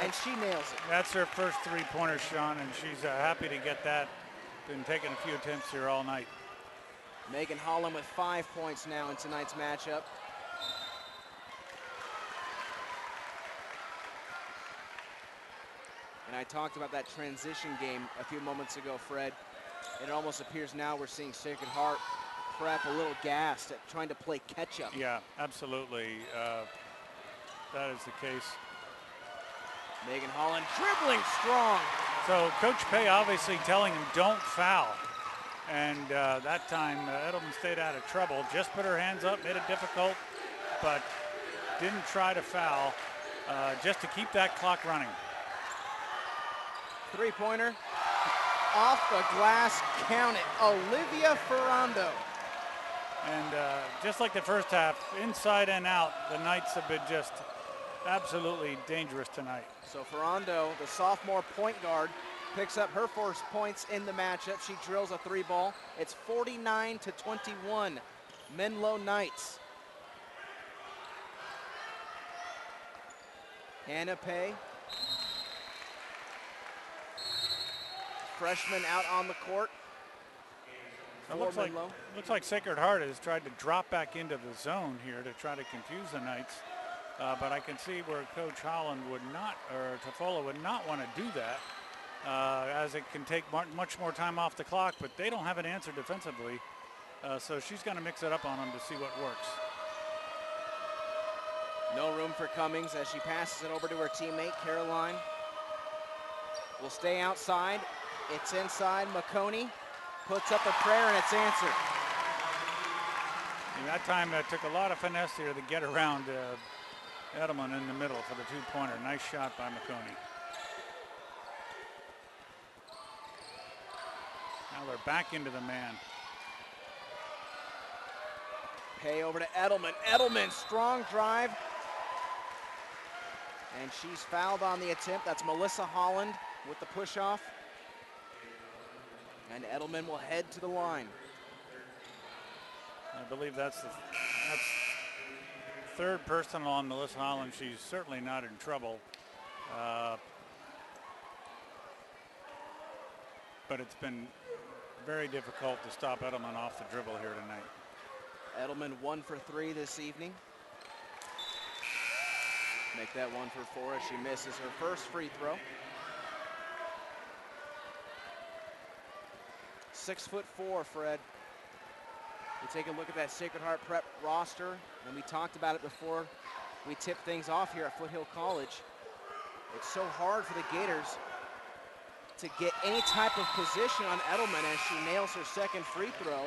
Speaker 1: and she nails it.
Speaker 2: That's her first 3-pointer, Sean, and she's happy to get that. Been taking a few attempts here all night.
Speaker 1: Megan Holland with 5 points now in tonight's matchup. And I talked about that transition game a few moments ago, Fred. It almost appears now we're seeing Sacred Heart Prep a little gassed at trying to play catch up.
Speaker 2: Yeah, absolutely. That is the case.
Speaker 1: Megan Holland dribbling strong.
Speaker 2: So Coach Pay obviously telling him don't foul. And that time Edelman stayed out of trouble. Just put her hands up, made it difficult, but didn't try to foul just to keep that clock running.
Speaker 1: 3-pointer off the glass, count it. Olivia Ferrando.
Speaker 2: And just like the first half, inside and out, the Knights have been just absolutely dangerous tonight.
Speaker 1: So Ferrando, the sophomore point guard, picks up her first points in the matchup. She drills a 3-ball. It's 49-21, Menlo Knights. Hannah Pay, freshman, out on the court.
Speaker 2: It looks like Sacred Heart has tried to drop back into the zone here to try to confuse the Knights. But I can see where Coach Holland would not, or Tofola would not want to do that, as it can take much more time off the clock, but they don't have an answer defensively. So she's going to mix it up on them to see what works.
Speaker 1: No room for Cummings as she passes it over to her teammate, Caroline. Will stay outside. It's inside. McConey puts up a prayer, and it's answered.
Speaker 2: And that time that took a lot of finesse here to get around Edelman in the middle for the 2-pointer. Nice shot by McConey. Now they're back into the man.
Speaker 1: Pay over to Edelman. Edelman, strong drive. And she's fouled on the attempt. That's Melissa Holland with the push-off. And Edelman will head to the line.
Speaker 2: I believe that's third personal on Melissa Holland. She's certainly not in trouble. But it's been very difficult to stop Edelman off the dribble here tonight.
Speaker 1: Edelman 1 for 3 this evening. Make that 1 for 4 as she misses her first free throw. 6'4", Fred. We take a look at that Sacred Heart Prep roster, and we talked about it before we tipped things off here at Foothill College. It's so hard for the Gators to get any type of position on Edelman as she nails her second free throw.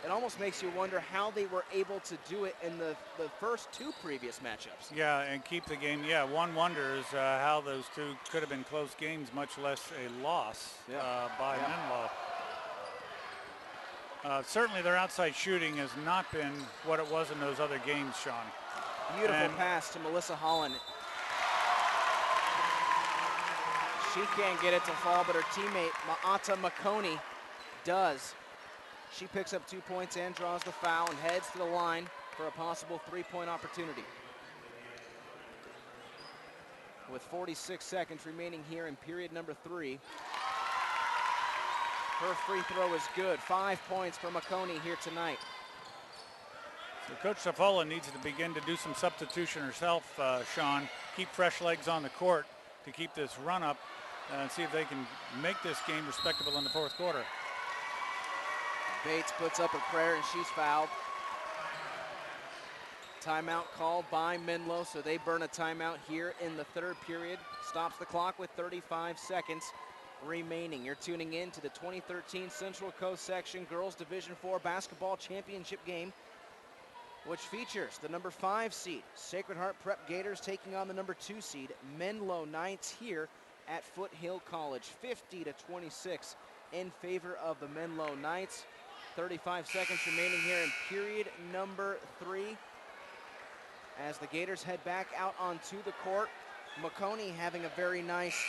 Speaker 1: It almost makes you wonder how they were able to do it in the first 2 previous matchups.
Speaker 2: Yeah, and keep the game. Yeah, one wonders how those 2 could have been close games, much less a loss by Menlo. Certainly their outside shooting has not been what it was in those other games, Sean.
Speaker 1: Beautiful pass to Melissa Holland. She can't get it to fall, but her teammate, Maata Makoni, does. She picks up 2 points and draws the foul and heads to the line for a possible 3-point opportunity. With 46 seconds remaining here in period number 3. Her free throw is good. 5 points for Makoni here tonight.
Speaker 2: So Coach Safola needs to begin to do some substitution herself, Sean. Keep fresh legs on the court to keep this run up and see if they can make this game respectable in the fourth quarter.
Speaker 1: Bates puts up a prayer and she's fouled. Timeout called by Menlo, so they burn a timeout here in the third period. Stops the clock with 35 seconds remaining. You're tuning in to the 2013 Central Coast Section Girls Division IV Basketball Championship game, which features the number 5 seed, Sacred Heart Prep Gators, taking on the number 2 seed, Menlo Knights, here at Foothill College. 50-26 in favor of the Menlo Knights. 35 seconds remaining here in period number 3. As the Gators head back out onto the court, Makoni having a very nice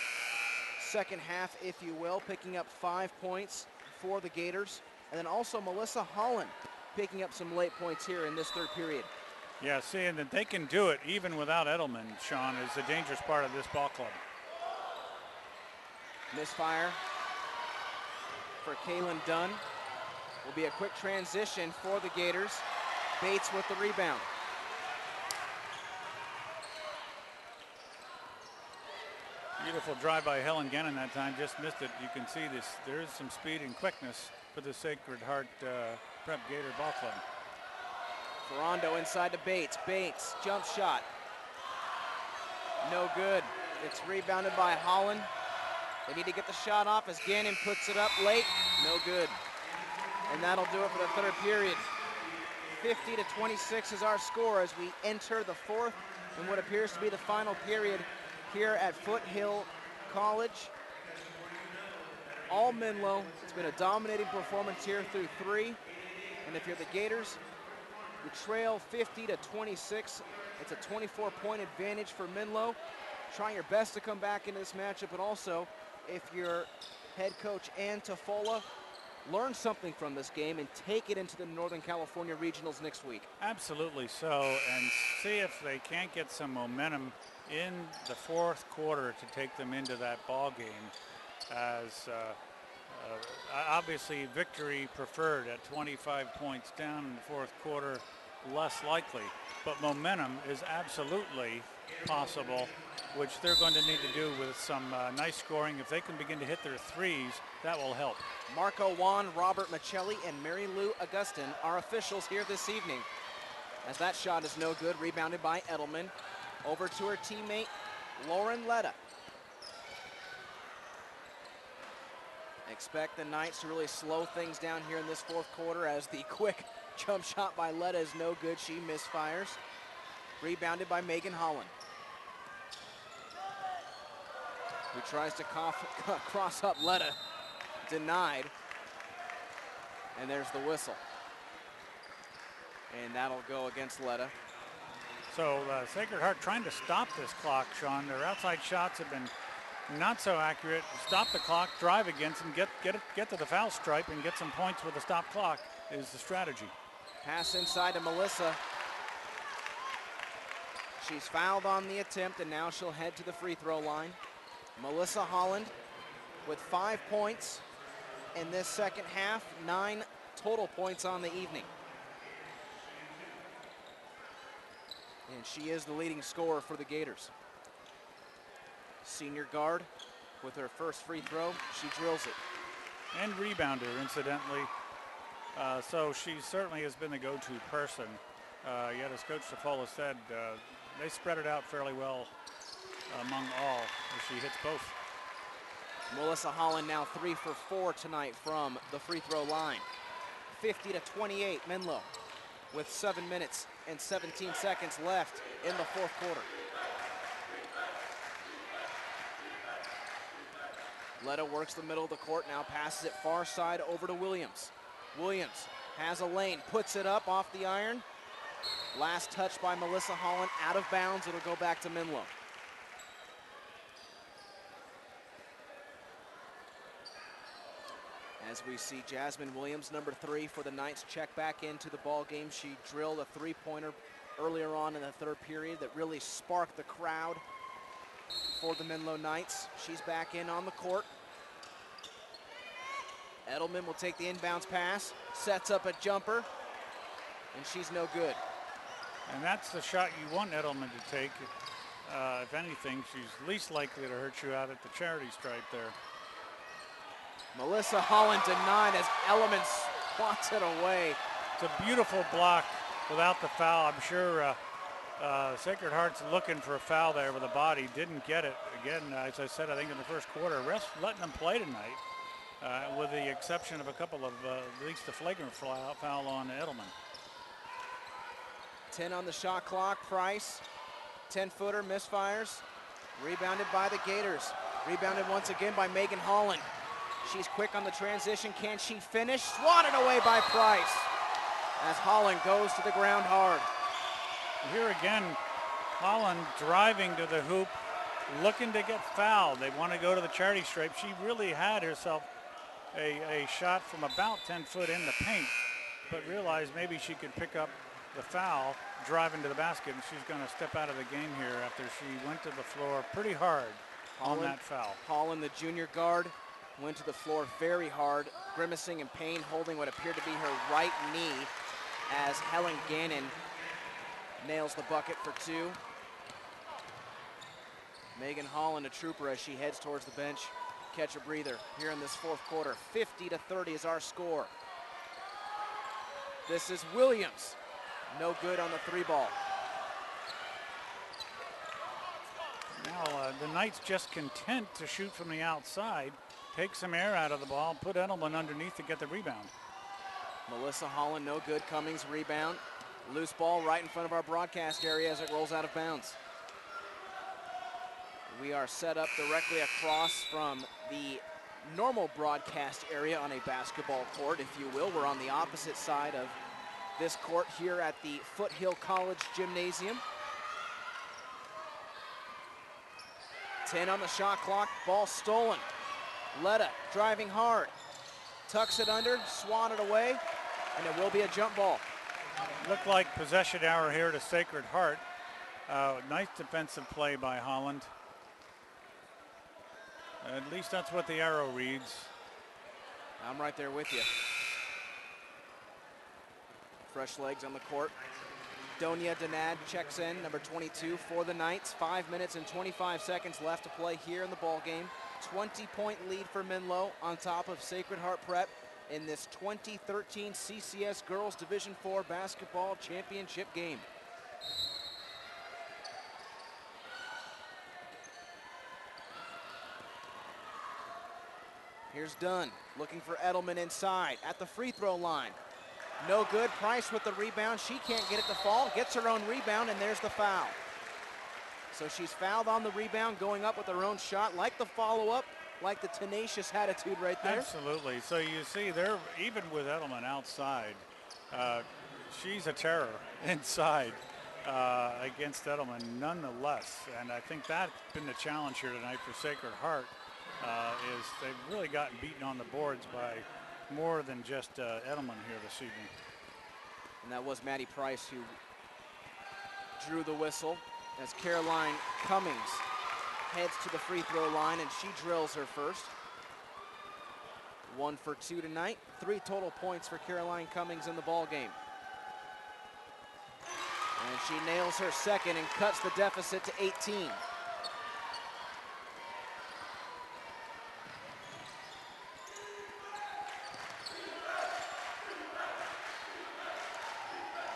Speaker 1: second half, if you will, picking up 5 points for the Gators. And then also Melissa Holland picking up some late points here in this third period.
Speaker 2: Yeah, seeing that they can do it even without Edelman, Sean, is a dangerous part of this ball club.
Speaker 1: Misfire for Kaylin Dunn. Will be a quick transition for the Gators. Bates with the rebound.
Speaker 2: Beautiful drive by Helen Gannon that time, just missed it. You can see this, there is some speed and quickness for the Sacred Heart Prep Gator ball club.
Speaker 1: Ferrando inside to Bates. Bates, jump shot. No good. It's rebounded by Holland. They need to get the shot off as Gannon puts it up late. No good. And that'll do it for the third period. 50-26 is our score as we enter the fourth and what appears to be the final period here at Foothill College. All Menlo. It's been a dominating performance here through 3. And if you're the Gators, you trail 50-26. It's a 24-point advantage for Menlo. Trying your best to come back into this matchup, but also if you're head coach Ann Tafola, learn something from this game and take it into the Northern California Regionals next week.
Speaker 2: Absolutely so, and see if they can't get some momentum in the fourth quarter to take them into that ball game. As obviously victory preferred at 25 points down in the fourth quarter, less likely, but momentum is absolutely possible, which they're going to need to do with some nice scoring. If they can begin to hit their threes, that will help.
Speaker 1: Marco Juan, Robert Michelli, and Mary Lou Augustin are officials here this evening. As that shot is no good, rebounded by Edelman. Over to her teammate, Lauren Letta. Expect the Knights to really slow things down here in this fourth quarter as the quick jump shot by Letta is no good. She misfires. Rebounded by Megan Holland, who tries to cross up Letta. Denied. And there's the whistle. And that'll go against Letta.
Speaker 2: So Sacred Heart trying to stop this clock, Sean. Their outside shots have been not so accurate. Stop the clock, drive against them, get to the foul stripe and get some points with a stop clock is the strategy.
Speaker 1: Pass inside to Melissa. She's fouled on the attempt, and now she'll head to the free throw line. Melissa Holland with 5 points in this second half, 9 total points on the evening. And she is the leading scorer for the Gators. Senior guard with her first free throw, she drills it.
Speaker 2: And rebounder, incidentally. So she certainly has been the go-to person. Yet, as Coach DeFola said, they spread it out fairly well among all as she hits both.
Speaker 1: Melissa Holland now 3 for 4 tonight from the free throw line. 50-28, Menlo with 7 minutes and 17 seconds left in the fourth quarter. Letta works the middle of the court, now passes it far side over to Williams. Williams has a lane, puts it up off the iron. Last touch by Melissa Holland, out of bounds. It'll go back to Menlo. As we see Jasmine Williams, number 3 for the Knights, check back into the ball game. She drilled a three-pointer earlier on in the third period that really sparked the crowd for the Menlo Knights. She's back in on the court. Edelman will take the inbounds pass, sets up a jumper, and she's no good.
Speaker 2: And that's the shot you want Edelman to take. If anything, she's least likely to hurt you out at the charity stripe there.
Speaker 1: Melissa Holland denied as Edelman swats it away.
Speaker 2: It's a beautiful block without the foul. I'm sure Sacred Heart's looking for a foul there with the body. Didn't get it. Again, as I said, I think in the first quarter, letting them play tonight, with the exception of a couple of, at least the flagrant foul on Edelman.
Speaker 1: 10 on the shot clock. Price, 10-footer, misfires. Rebounded by the Gators. Rebounded once again by Megan Holland. She's quick on the transition. Can she finish? Swatted away by Price as Holland goes to the ground hard.
Speaker 2: Here again, Holland driving to the hoop, looking to get fouled. They want to go to the charity stripe. She really had herself a shot from about 10 foot in the paint, but realized maybe she could pick up the foul, driving to the basket, and she's going to step out of the game here after she went to the floor pretty hard on that foul.
Speaker 1: Holland, the junior guard, went to the floor very hard, grimacing in pain, holding what appeared to be her right knee as Helen Gannon nails the bucket for 2. Megan Holland, a trooper, as she heads towards the bench. Catch a breather here in this fourth quarter. 50-30 is our score. This is Williams. No good on the 3 ball.
Speaker 2: Now the Knights just content to shoot from the outside, take some air out of the ball, put Edelman underneath to get the rebound.
Speaker 1: Melissa Holland, no good. Cummings rebound. Loose ball right in front of our broadcast area as it rolls out of bounds. We are set up directly across from the normal broadcast area on a basketball court, if you will. We're on the opposite side of this court here at the Foothill College Gymnasium. 10 on the shot clock, ball stolen. Letta driving hard, tucks it under, swatted away, and it will be a jump ball.
Speaker 2: Looked like possession hour here to Sacred Heart. Nice defensive play by Holland. At least that's what the arrow reads.
Speaker 1: I'm right there with you. Fresh legs on the court. Donia Denad checks in, number 22 for the Knights. 5 minutes and 25 seconds left to play here in the ball game. 20-point lead for Menlo on top of Sacred Heart Prep in this 2013 CCS Girls Division IV Basketball Championship game. Here's Dunn looking for Edelman inside at the free throw line. No good. Price with the rebound. She can't get it to fall. Gets her own rebound, and there's the foul. So she's fouled on the rebound, going up with her own shot. Like the follow-up, like the tenacious attitude right there.
Speaker 2: Absolutely. So you see there, even with Edelman outside, she's a terror inside. against Edelman nonetheless. And I think that's been the challenge here tonight for Sacred Heart, is they've really gotten beaten on the boards by more than just Edelman here this evening.
Speaker 1: And that was Maddie Price who drew the whistle as Caroline Cummings heads to the free throw line, and she drills her first. 1 for 2 tonight. 3 total points for Caroline Cummings in the ball game. And she nails her second and cuts the deficit to 18.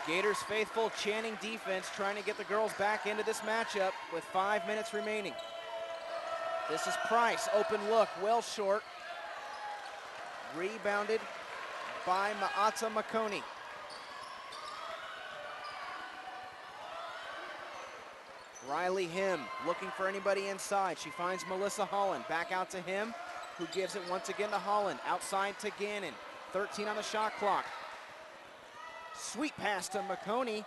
Speaker 1: Gators faithful chanting defense, trying to get the girls back into this matchup with 5 minutes remaining. This is Price, open look, well short. Rebounded by Maata Makoni. Riley Him looking for anybody inside. She finds Melissa Holland, back out to him, who gives it once again to Holland. Outside to Gannon, 13 on the shot clock. Sweet pass to Makoni.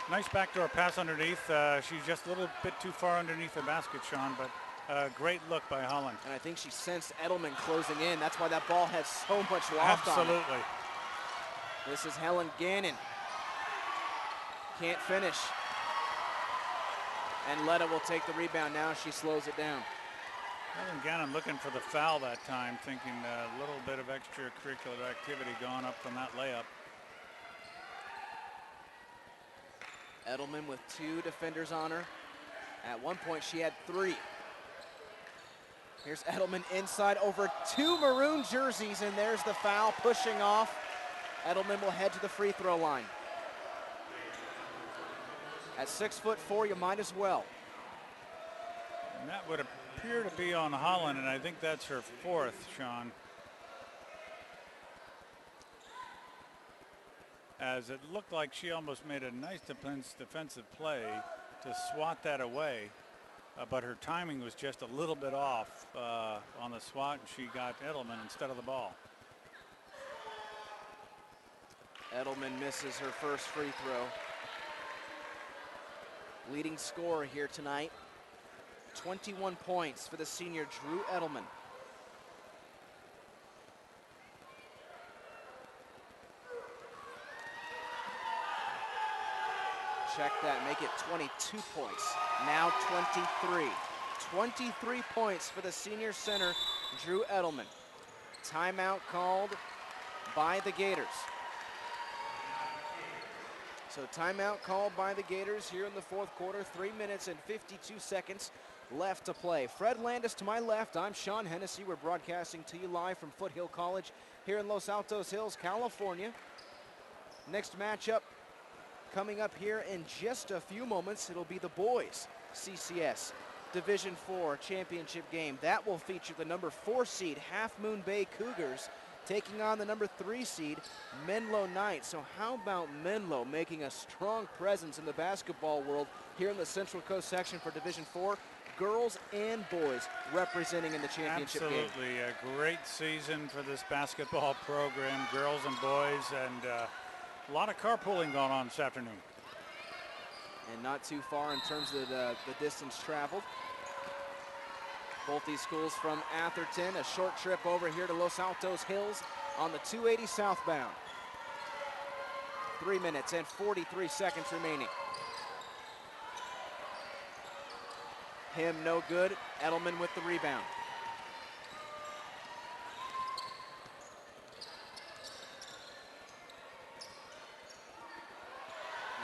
Speaker 2: Nice backdoor pass underneath. She's just a little bit too far underneath the basket, Sean, but great look by Holland.
Speaker 1: And I think she sensed Edelman closing in. That's why that ball had so much loft on it.
Speaker 2: Absolutely.
Speaker 1: This is Helen Gannon. Can't finish. And Letta will take the rebound now. She slows it down.
Speaker 2: Helen Gannon looking for the foul that time, thinking a little bit of extracurricular activity going up from that layup.
Speaker 1: Edelman with 2 defenders on her. At one point, she had 3. Here's Edelman inside over 2 maroon jerseys, and there's the foul pushing off. Edelman will head to the free throw line. At 6'4", you might as well.
Speaker 2: And that would appear to be on Holland, and I think that's her 4th, Sean. As it looked like she almost made a nice defensive play to swat that away, but her timing was just a little bit off on the swat, and she got Edelman instead of the ball.
Speaker 1: Edelman misses her first free throw. Leading scorer here tonight, 21 points for the senior Drew Edelman. Check that, make it 22 points. Now 23. 23 points for the senior center, Drew Edelman. Timeout called by the Gators. So timeout called by the Gators here in the 4th quarter. 3 minutes and 52 seconds left to play. Fred Landis to my left. I'm Sean Hennessy. We're broadcasting to you live from Foothill College here in Los Altos Hills, California. Next matchup coming up here in just a few moments. It'll be the boys CCS Division IV championship game. That will feature the number 4 seed Half Moon Bay Cougars taking on the number 3 seed Menlo Knights. So how about Menlo making a strong presence in the basketball world here in the Central Coast section for Division IV? Girls and boys representing in the championship game.
Speaker 2: Absolutely, a great season for this basketball program, girls and boys, and a lot of carpooling going on this afternoon.
Speaker 1: And not too far in terms of the distance traveled. Both these schools from Atherton, a short trip over here to Los Altos Hills on the 280 southbound. 3 minutes and 43 seconds remaining. Him no good. Edelman with the rebound.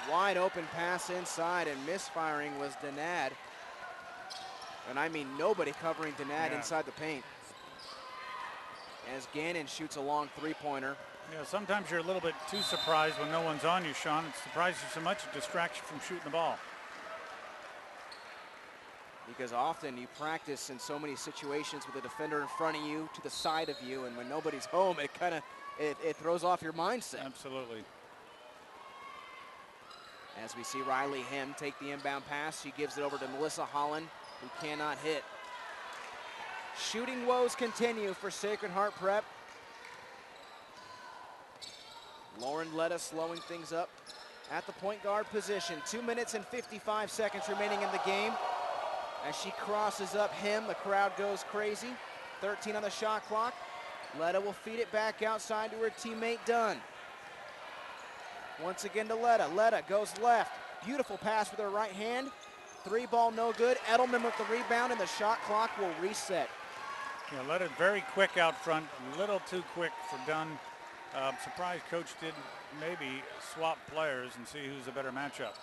Speaker 1: Wide open pass inside, and misfiring was Denad. And I mean nobody covering Denad inside the paint. As Gannon shoots a long 3-pointer.
Speaker 2: Yeah, sometimes you're a little bit too surprised when no one's on you, Sean. It surprises you so much it distracts you from shooting the ball.
Speaker 1: Because often you practice in so many situations with a defender in front of you, to the side of you, and when nobody's home, it throws off your mindset.
Speaker 2: Absolutely.
Speaker 1: As we see Riley Him take the inbound pass, she gives it over to Melissa Holland, who cannot hit. Shooting woes continue for Sacred Heart Prep. Lauren Letta slowing things up. at the point guard position. 2 minutes and 55 seconds remaining in the game. As she crosses up him, the crowd goes crazy. 13 on the shot clock. Letta will feed it back outside to her teammate Dunn. Once again to Letta. Letta goes left. Beautiful pass with her right hand. Three ball no good. Edelman with the rebound, and the shot clock will reset.
Speaker 2: Yeah, Letta very quick out front, a little too quick for Dunn. Surprised coach did maybe swap players and see who's a better matchup.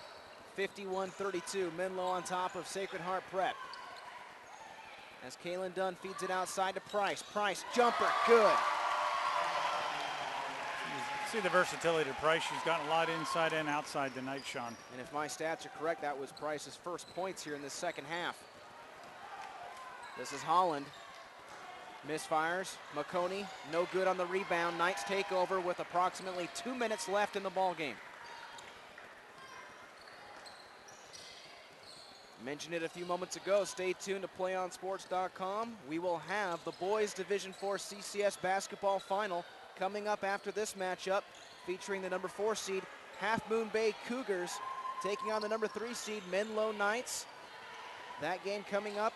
Speaker 1: 51-32, Menlo on top of Sacred Heart Prep. As Kaylin Dunn feeds it outside to Price. Price, jumper, good.
Speaker 2: See the versatility to Price. She's gotten a lot inside and outside tonight, Sean.
Speaker 1: And if my stats are correct, that was Price's first points here in the second half. This is Holland. Misfires. McConey, no good on the rebound. Knights take over with approximately 2 minutes left in the ball game. Mentioned it a few moments ago. Stay tuned to PlayOnSports.com. We will have the boys Division IV CCS basketball final coming up after this matchup, featuring the number 4 seed Half Moon Bay Cougars taking on the number 3 seed Menlo Knights. That game coming up.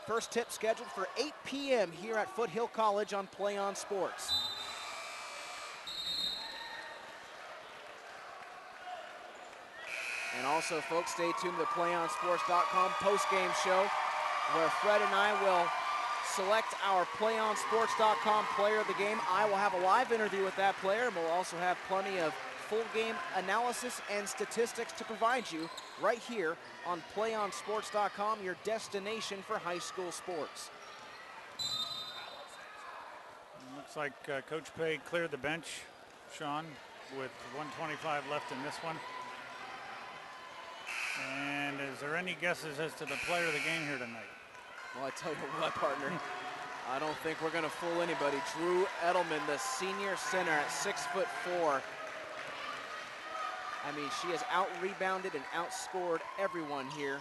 Speaker 1: First tip scheduled for 8 p.m. here at Foothill College on Play On Sports. And also, folks, stay tuned to the PlayOnSports.com post-game show, where Fred and I will select our PlayOnSports.com player of the game. I will have a live interview with that player, and we'll also have plenty of full game analysis and statistics to provide you right here on PlayOnSports.com, your destination for high school sports.
Speaker 2: Looks like Coach Pay cleared the bench, Sean, with 1:25 left in this one. And is there any guesses as to the player of the game here tonight?
Speaker 1: Well, I tell you what, partner, I don't think we're going to fool anybody. Drew Edelman, the senior center at 6'4". I mean, she has out-rebounded and outscored everyone here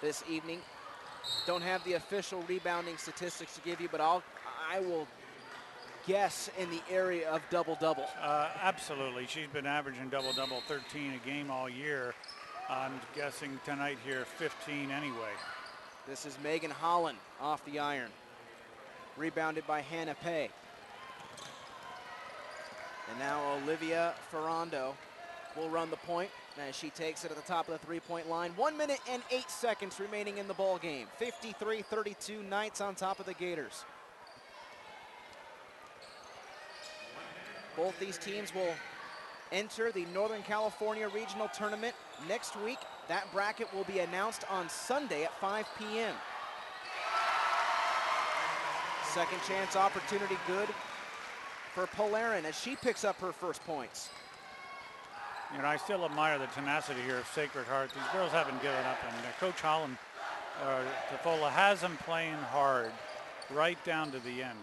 Speaker 1: this evening. Don't have the official rebounding statistics to give you, but I will guess in the area of double-double.
Speaker 2: Absolutely. She's been averaging double-double, 13 a game all year. I'm guessing tonight here 15 anyway.
Speaker 1: This is Megan Holland off the iron. Rebounded by Hannah Pay. And now Olivia Ferrando will run the point as she takes it at the top of the three-point line. 1 minute and 8 seconds remaining in the ball game. 53-32, Knights on top of the Gators. Both these teams will enter the Northern California Regional Tournament next week. That bracket will be announced on Sunday at 5 p.m. Second chance opportunity good for Polarin as she picks up her first points.
Speaker 2: You know, I still admire the tenacity here of Sacred Heart. These girls haven't given up, and Coach Holland, Tafola, has them playing hard right down to the end.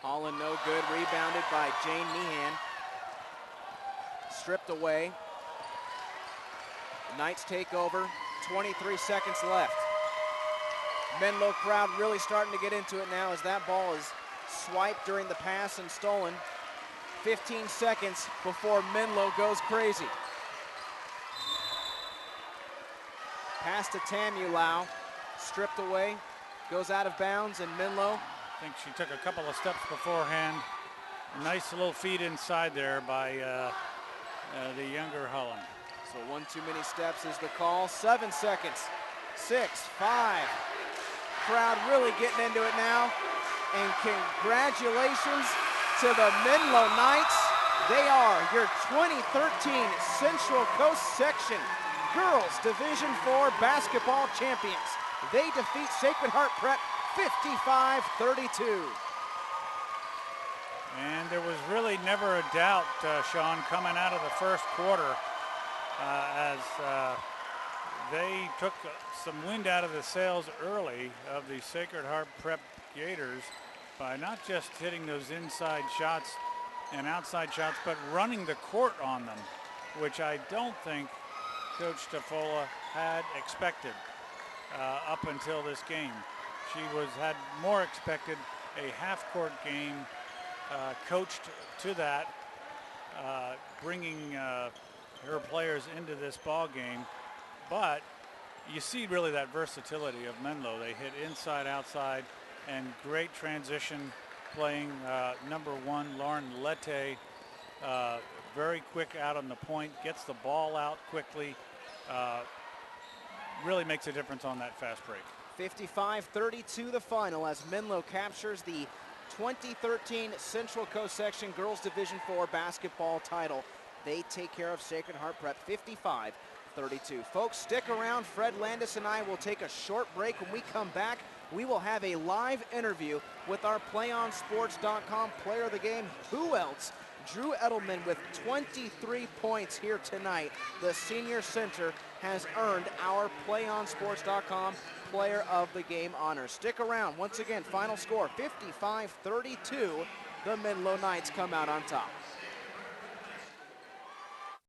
Speaker 1: Holland no good, rebounded by Jane Meehan. Stripped away. The Knights take over, 23 seconds left. Menlo crowd really starting to get into it now as that ball is swiped during the pass and stolen. 15 seconds before Menlo goes crazy. Pass to Tamulau, stripped away, goes out of bounds, and Menlo.
Speaker 2: I think she took a couple of steps beforehand. Nice little feed inside there by the younger Holland.
Speaker 1: So one too many steps is the call. 7 seconds, 6, 5. Crowd really getting into it now. And congratulations to the Menlo Knights. They are your 2013 Central Coast Section Girls Division IV basketball champions. They defeat Sacred Heart Prep 55-32.
Speaker 2: And there was really never a doubt, Sean, coming out of the first quarter as they took some wind out of the sails early of the Sacred Heart Prep Gators by not just hitting those inside shots and outside shots, but running the court on them, which I don't think Coach Tafola had expected up until this game. She had more expected a half-court game, coached to that, bringing her players into this ball game. But you see really that versatility of Menlo. They hit inside, outside, and great transition playing. Number 1, Lauren Lette, very quick out on the point, gets the ball out quickly, really makes a difference on that fast break.
Speaker 1: 55-32 the final as Menlo captures the 2013 Central Coast Section Girls Division IV basketball title. They take care of Sacred Heart Prep 55-32. Folks, stick around. Fred Landis and I will take a short break. When we come back, we will have a live interview with our PlayOnSports.com player of the game. Who else? Drew Edelman with 23 points here tonight. The senior center has earned our PlayOnSports.com player of the game honor. Stick around. Once again, final score 55-32. The Menlo Knights come out on top.